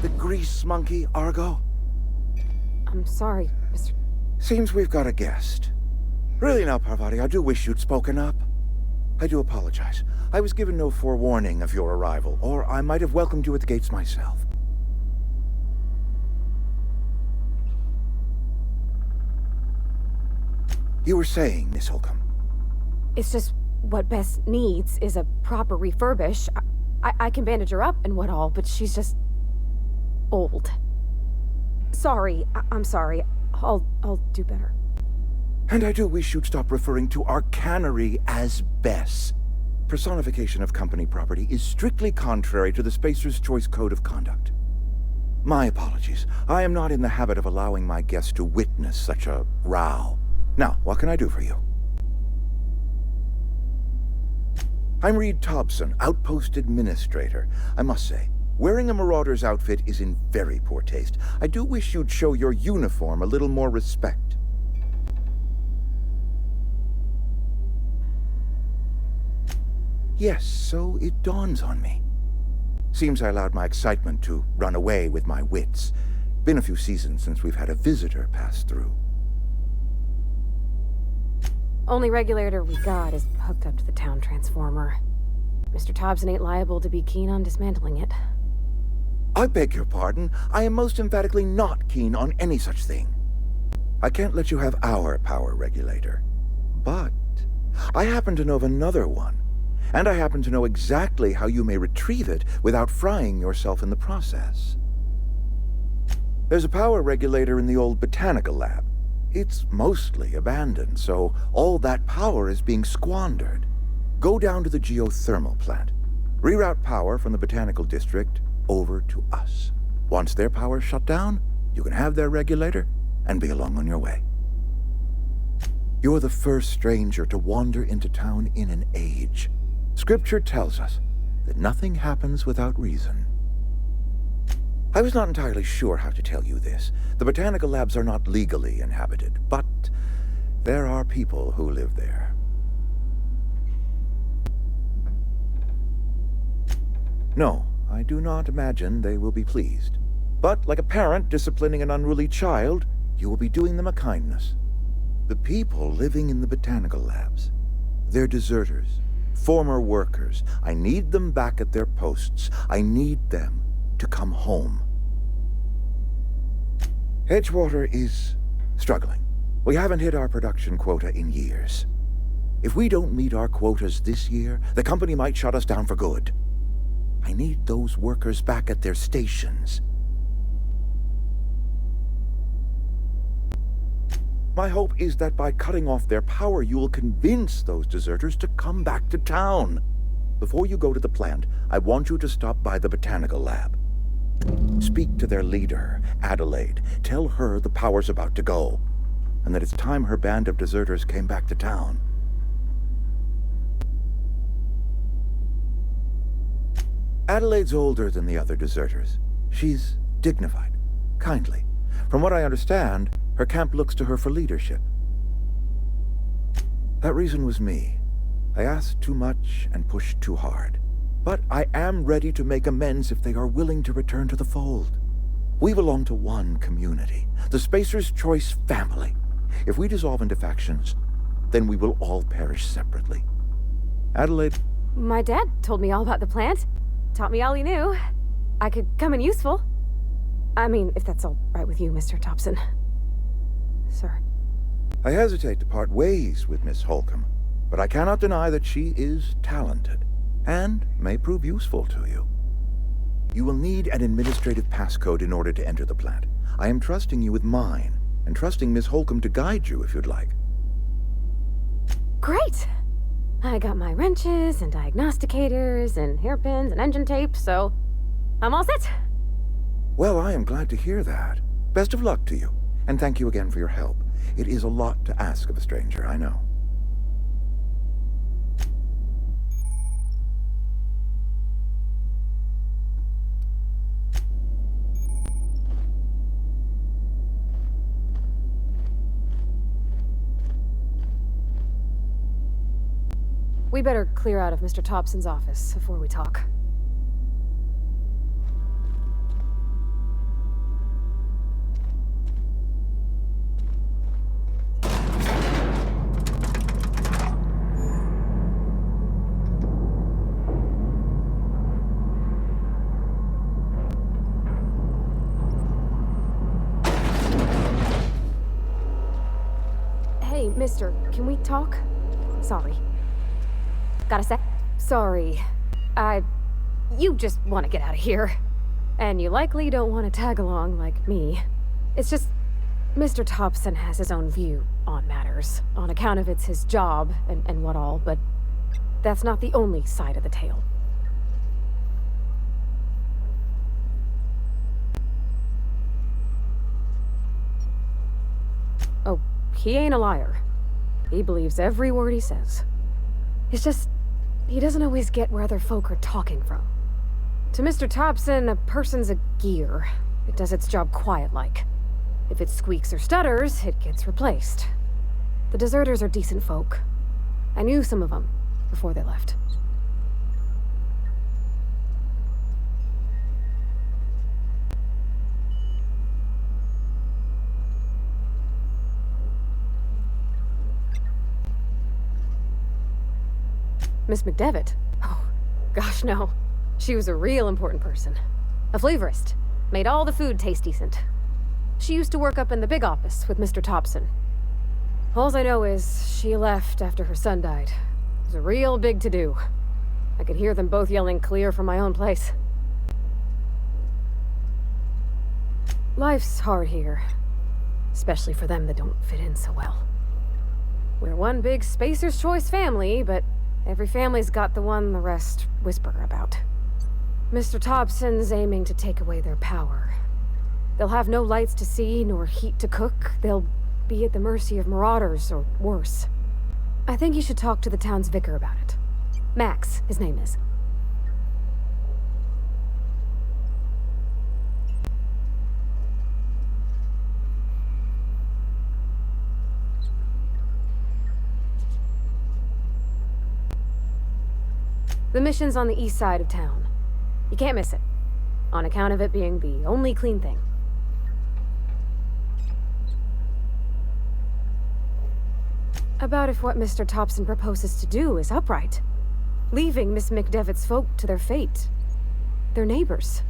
The grease monkey, Argo? I'm sorry, Mr. Seems we've got a guest. Really now, Parvati, I do wish you'd spoken up. I do apologize. I was given no forewarning of your arrival, or I might have welcomed you at the gates myself. You were saying, Miss Holcomb. It's just what Bess needs is a proper refurbish. I can bandage her up and what all, but she's just old. Sorry, I'm sorry. I'll do better. And I do wish you'd stop referring to our cannery as Bess. Personification of company property is strictly contrary to the Spacer's Choice Code of Conduct. My apologies. I am not in the habit of allowing my guests to witness such a row. Now, what can I do for you? I'm Reed Thompson, Outpost Administrator. I must say, wearing a Marauder's outfit is in very poor taste. I do wish you'd show your uniform a little more respect. Yes, so it dawns on me. Seems I allowed my excitement to run away with my wits. Been a few seasons since we've had a visitor pass through. Only regulator we got is hooked up to the town transformer. Mr. Thompson ain't liable to be keen on dismantling it. I beg your pardon. I am most emphatically not keen on any such thing. I can't let you have our power regulator. But I happen to know of another one. And I happen to know exactly how you may retrieve it without frying yourself in the process. There's a power regulator in the old botanical lab. It's mostly abandoned, so all that power is being squandered. Go down to the geothermal plant. Reroute power from the botanical district over to us. Once their power's shut down, you can have their regulator and be along on your way. You're the first stranger to wander into town in an age. Scripture tells us that nothing happens without reason. I was not entirely sure how to tell you this. The botanical labs are not legally inhabited, but there are people who live there. No, I do not imagine they will be pleased. But like a parent disciplining an unruly child, you will be doing them a kindness. The people living in the botanical labs, they're deserters, former workers. I need them back at their posts. I need them to come home. Edgewater is struggling. We haven't hit our production quota in years. If we don't meet our quotas this year, the company might shut us down for good. I need those workers back at their stations. My hope is that by cutting off their power, you will convince those deserters to come back to town. Before you go to the plant, I want you to stop by the botanical lab. Speak to their leader, Adelaide. Tell her the power's about to go, and that it's time her band of deserters came back to town. Adelaide's older than the other deserters. She's dignified, kindly. From what I understand, her camp looks to her for leadership. That reason was me. I asked too much and pushed too hard. But I am ready to make amends if they are willing to return to the fold. We belong to one community, the Spacer's Choice family. If we dissolve into factions, then we will all perish separately. Adelaide? My dad told me all about the plant. Taught me all he knew. I could come in useful. I mean, if that's all right with you, Mr. Thompson. Sir. I hesitate to part ways with Miss Holcomb, but I cannot deny that she is talented and may prove useful to you. You will need an administrative passcode in order to enter the plant. I am trusting you with mine, and trusting Miss Holcomb to guide you if you'd like. Great! I got my wrenches and diagnosticators and hairpins and engine tape, so I'm all set. Well, I am glad to hear that. Best of luck to you, and thank you again for your help. It is a lot to ask of a stranger, I know. We better clear out of Mr. Thompson's office before we talk. Hey, mister, can we talk? Sorry. Got a sec? Sorry. You just want to get out of here. And you likely don't want to tag along like me. It's just, Mr. Thompson has his own view on matters, on account of it's his job and what all, but that's not the only side of the tale. Oh, he ain't a liar. He believes every word he says. It's just, he doesn't always get where other folk are talking from. To Mr. Thompson, a person's a gear. It does its job quiet-like. If it squeaks or stutters, it gets replaced. The deserters are decent folk. I knew some of them before they left. Miss McDevitt? Oh, gosh, no. She was a real important person. A flavorist. Made all the food taste decent. She used to work up in the big office with Mr. Thompson. Alls I know is she left after her son died. It was a real big to-do. I could hear them both yelling clear from my own place. Life's hard here. Especially for them that don't fit in so well. We're one big Spacer's Choice family, but every family's got the one the rest whisper about. Mr. Thompson's aiming to take away their power. They'll have no lights to see, nor heat to cook. They'll be at the mercy of marauders, or worse. I think you should talk to the town's vicar about it. Max, his name is. The mission's on the east side of town. You can't miss it, on account of it being the only clean thing. About if what Mr. Thompson proposes to do is upright. Leaving Miss McDevitt's folk to their fate. Their neighbors.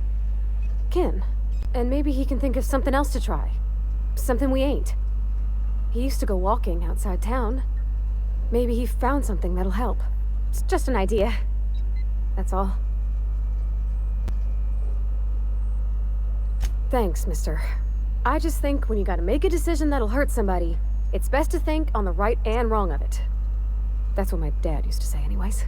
Kin. And maybe he can think of something else to try. Something we ain't. He used to go walking outside town. Maybe he found something that'll help. It's just an idea. That's all. Thanks, mister. I just think when you gotta make a decision that'll hurt somebody, it's best to think on the right and wrong of it. That's what my dad used to say anyways.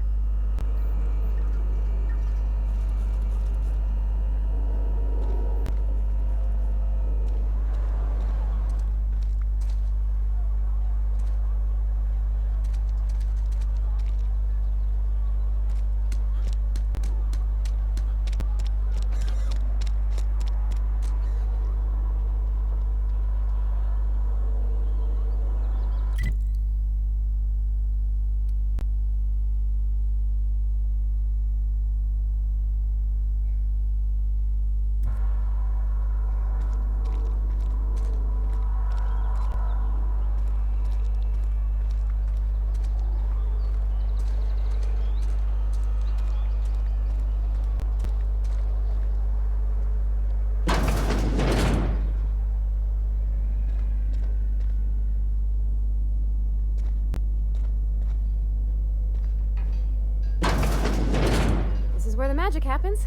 magic happens.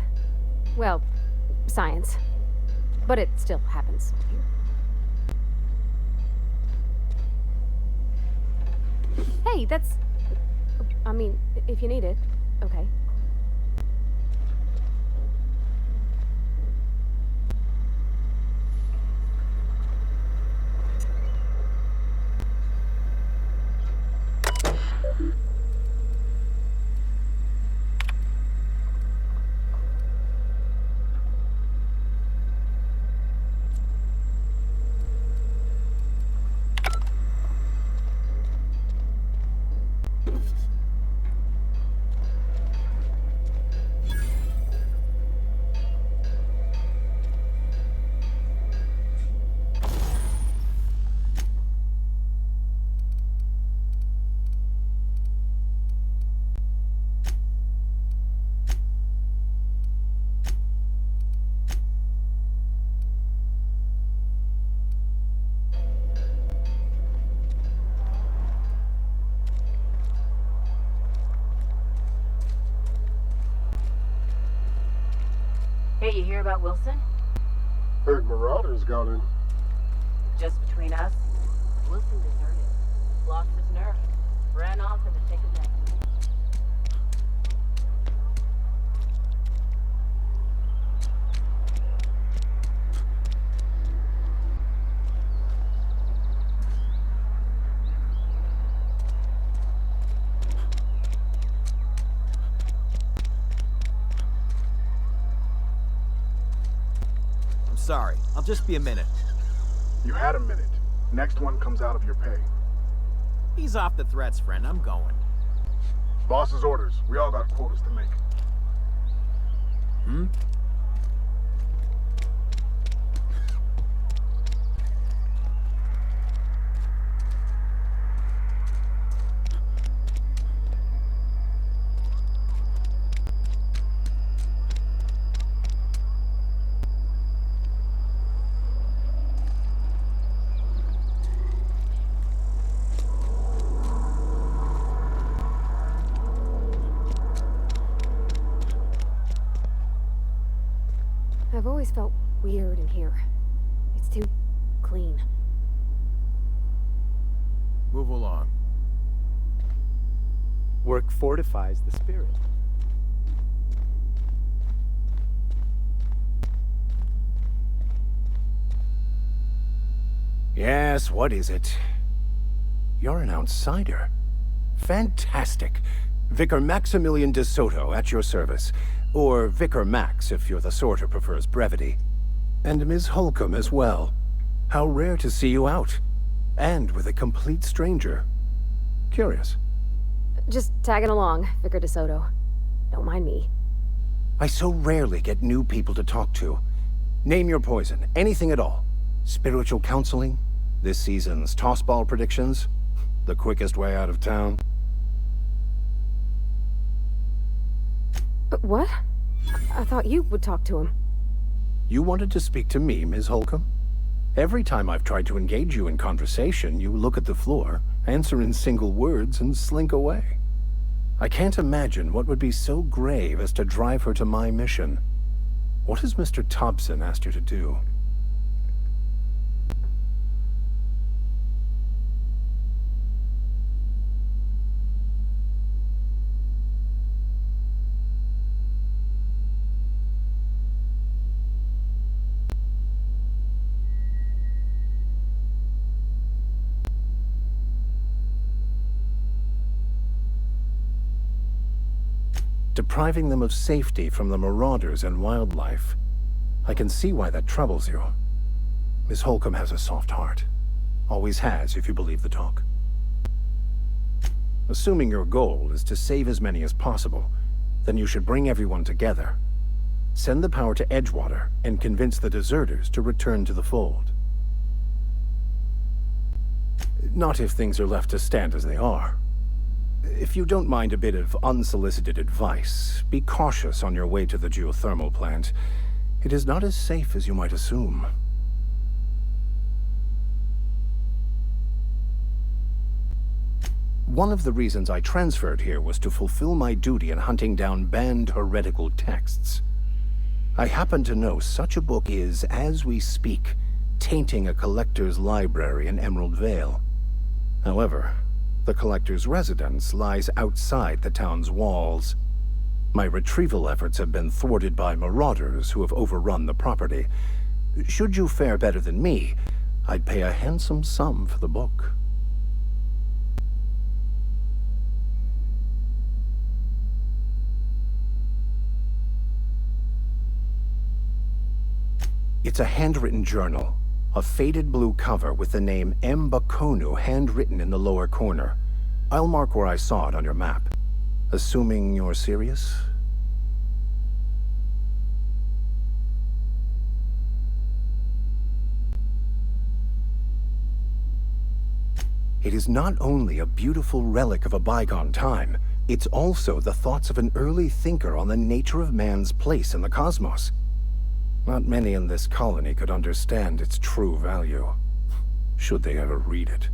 Well, science. But it still happens here. Hey, that's... I mean, if you need it, okay. Hey, you hear about Wilson? Heard Marauders got in. Just between us, Wilson deserted. Lost his nerve. Ran off in the thick of night. Sorry, I'll just be a minute. You had a minute. Next one comes out of your pay. Ease off the threats, friend. I'm going. Boss's orders. We all got quotas to make. Hmm? I've always felt weird in here. It's too clean. Move along. Work fortifies the spirit. Yes, what is it? You're an outsider. Fantastic. Vicar Maximilian de Soto at your service. Or Vicar Max, if you're the sort who prefers brevity. And Ms. Holcomb as well. How rare to see you out. And with a complete stranger. Curious. Just tagging along, Vicar de Soto. Don't mind me. I so rarely get new people to talk to. Name your poison, anything at all. Spiritual counseling? This season's tossball predictions? The quickest way out of town? What? I thought you would talk to him. You wanted to speak to me, Ms. Holcomb? Every time I've tried to engage you in conversation, you look at the floor, answer in single words, and slink away. I can't imagine what would be so grave as to drive her to my mission. What has Mr. Thompson asked you to do? Depriving them of safety from the marauders and wildlife. I can see why that troubles you. Miss Holcomb has a soft heart. Always has, if you believe the talk. Assuming your goal is to save as many as possible, then you should bring everyone together. Send the power to Edgewater and convince the deserters to return to the fold. Not if things are left to stand as they are. If you don't mind a bit of unsolicited advice, be cautious on your way to the geothermal plant. It is not as safe as you might assume. One of the reasons I transferred here was to fulfill my duty in hunting down banned heretical texts. I happen to know such a book is, as we speak, tainting a collector's library in Emerald Vale. However, the collector's residence lies outside the town's walls. My retrieval efforts have been thwarted by marauders who have overrun the property. Should you fare better than me, I'd pay a handsome sum for the book. It's a handwritten journal, a faded blue cover with the name M. Bakonu handwritten in the lower corner. I'll mark where I saw it on your map. Assuming you're serious? It is not only a beautiful relic of a bygone time, it's also the thoughts of an early thinker on the nature of man's place in the cosmos. Not many in this colony could understand its true value, should they ever read it.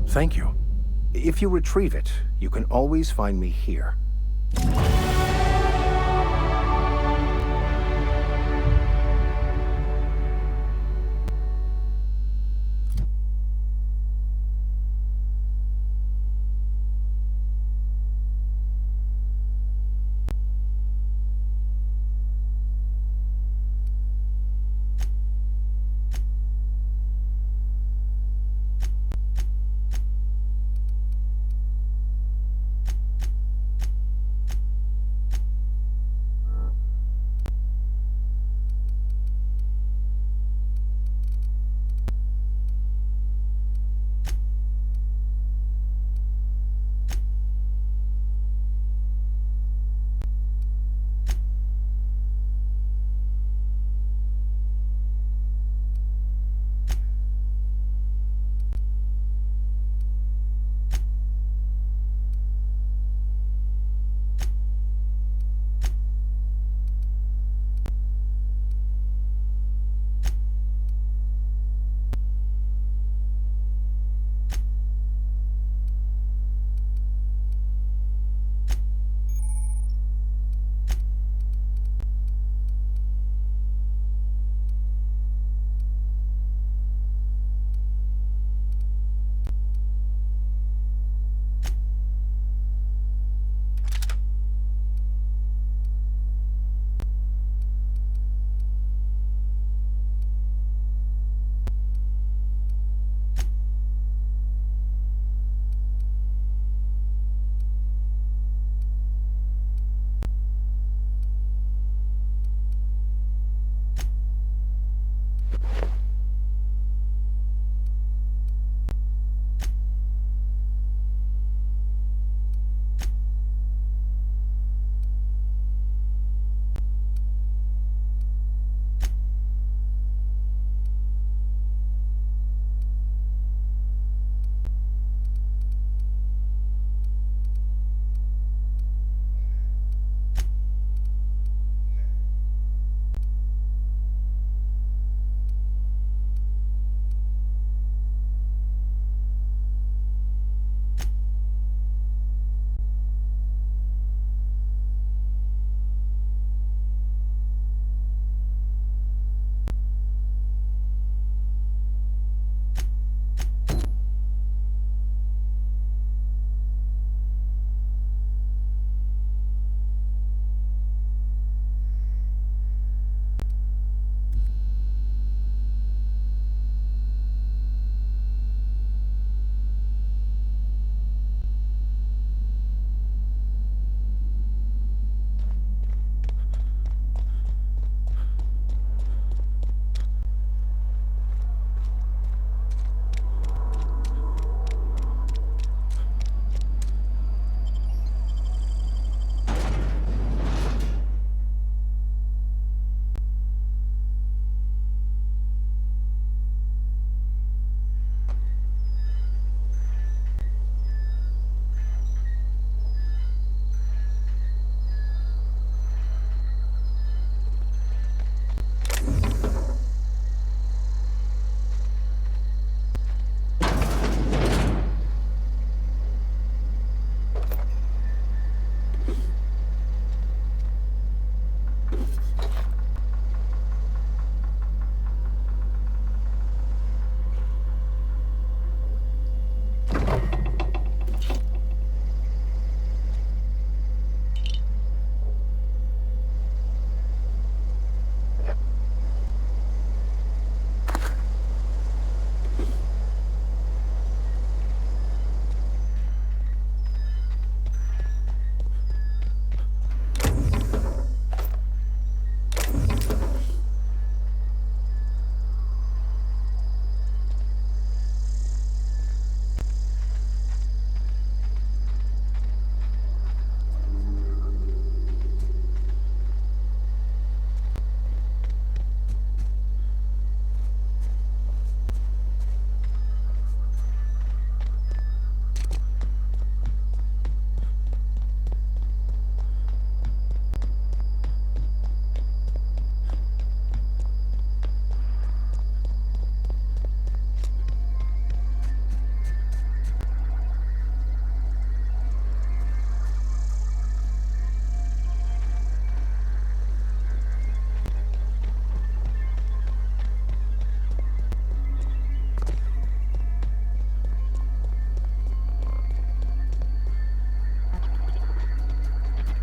Thank you. If you retrieve it, you can always find me here.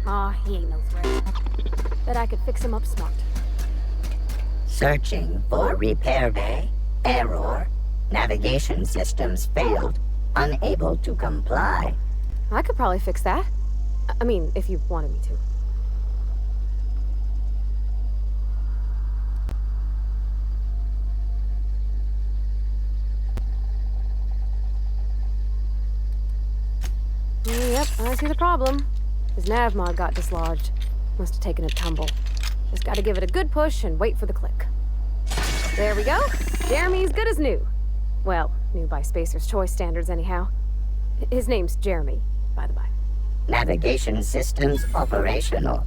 Aw, he ain't no threat. Bet I could fix him up smart. Searching for repair bay. Error. Navigation systems failed. Unable to comply. I could probably fix that. I mean, if you wanted me to. Yep, I see the problem. His nav mod got dislodged. Must have taken a tumble. Just gotta give it a good push and wait for the click. There we go. Jeremy's good as new. Well, new by Spacer's Choice standards anyhow. His name's Jeremy, by the by. Navigation systems operational.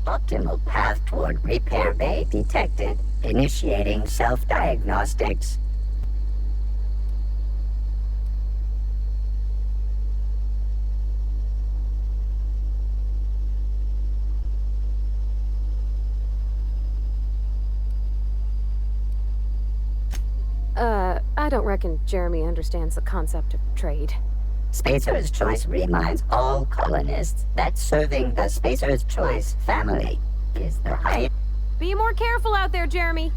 Optimal path toward repair bay detected. Initiating self-diagnostics. I don't reckon Jeremy understands the concept of trade. Spacer's Choice reminds all colonists that serving the Spacer's Choice family is the highest. Be more careful out there, Jeremy.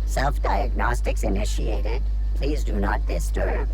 Self-diagnostics initiated. Please do not disturb.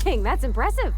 Dang, that's impressive.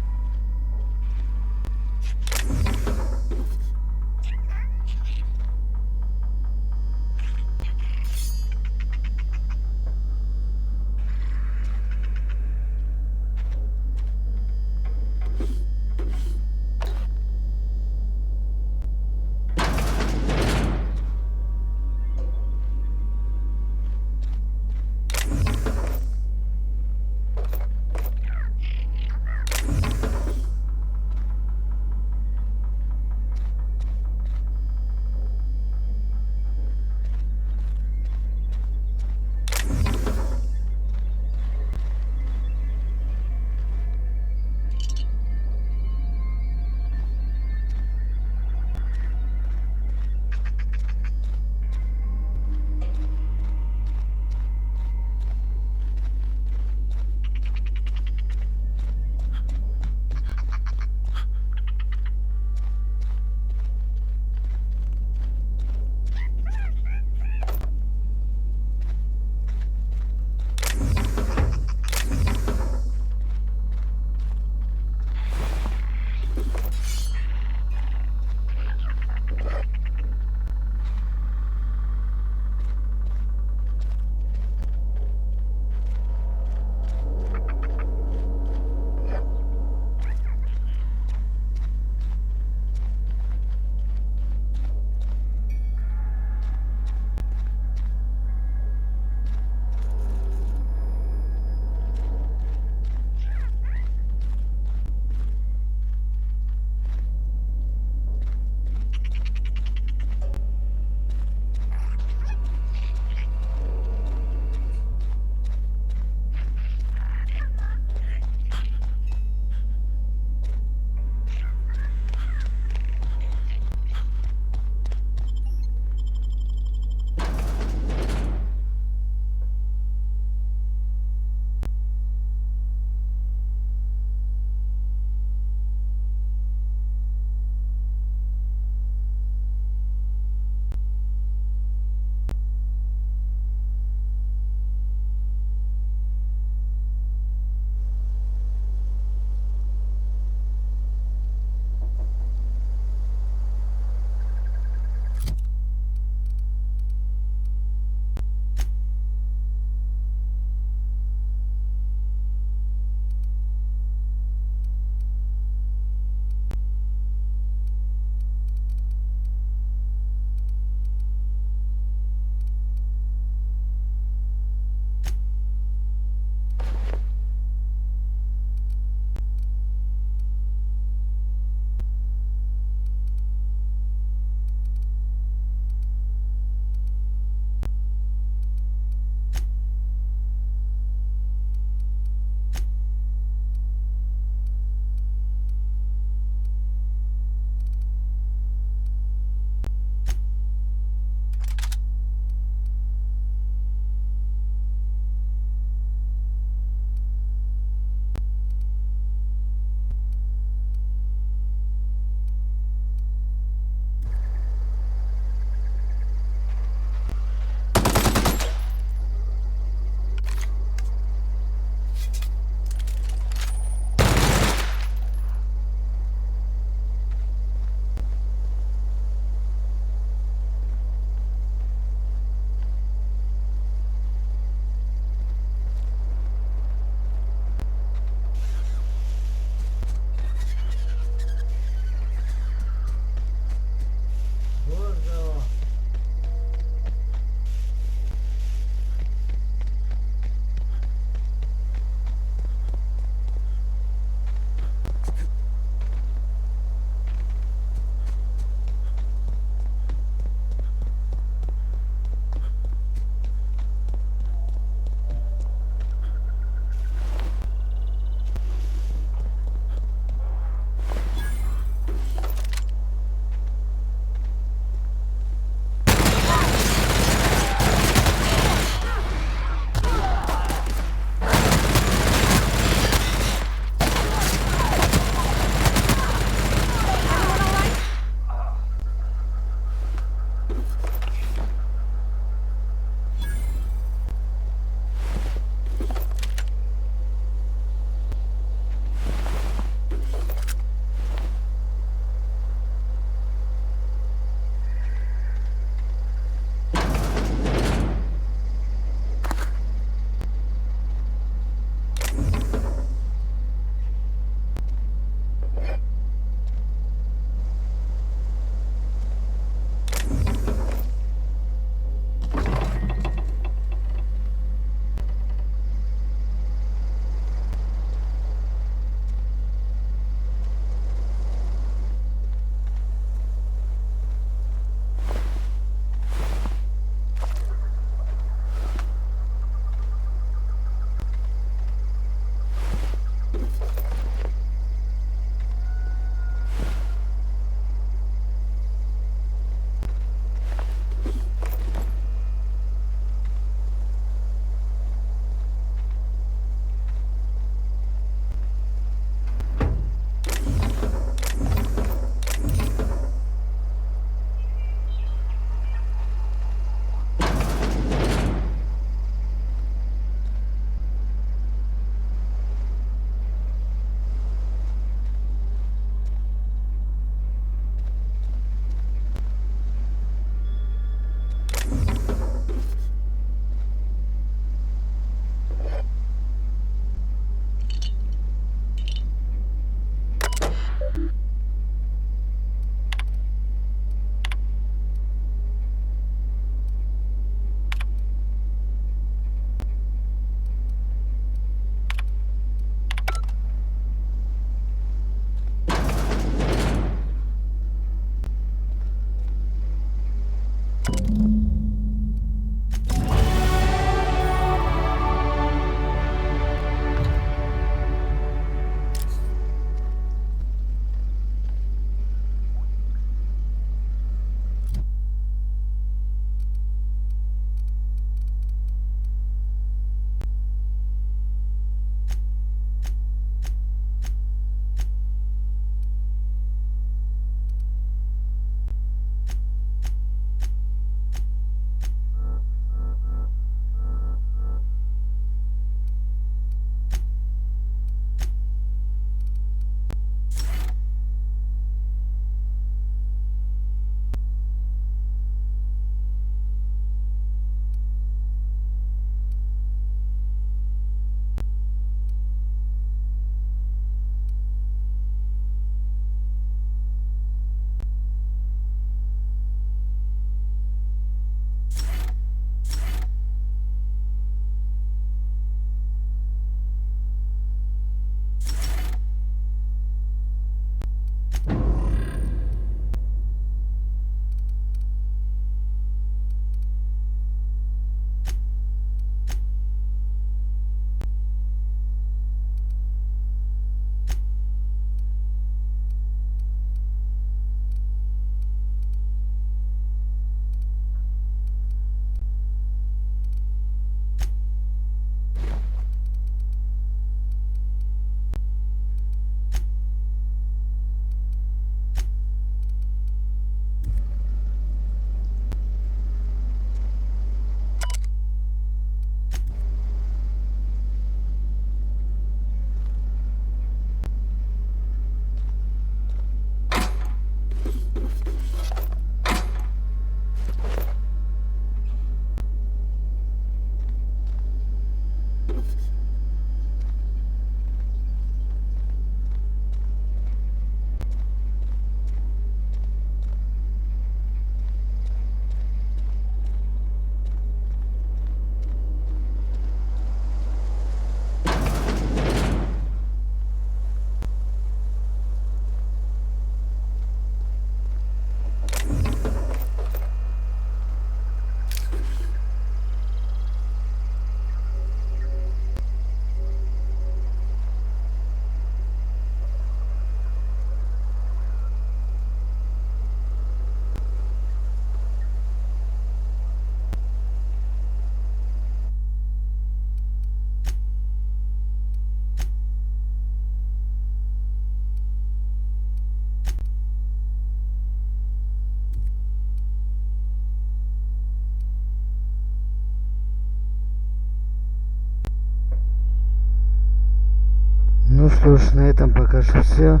что ж, на этом пока что все.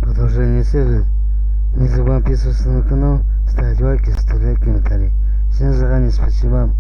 Продолжение следует. Не забываем подписываться на канал, ставить лайки, оставлять комментарии. Всем заранее спасибо.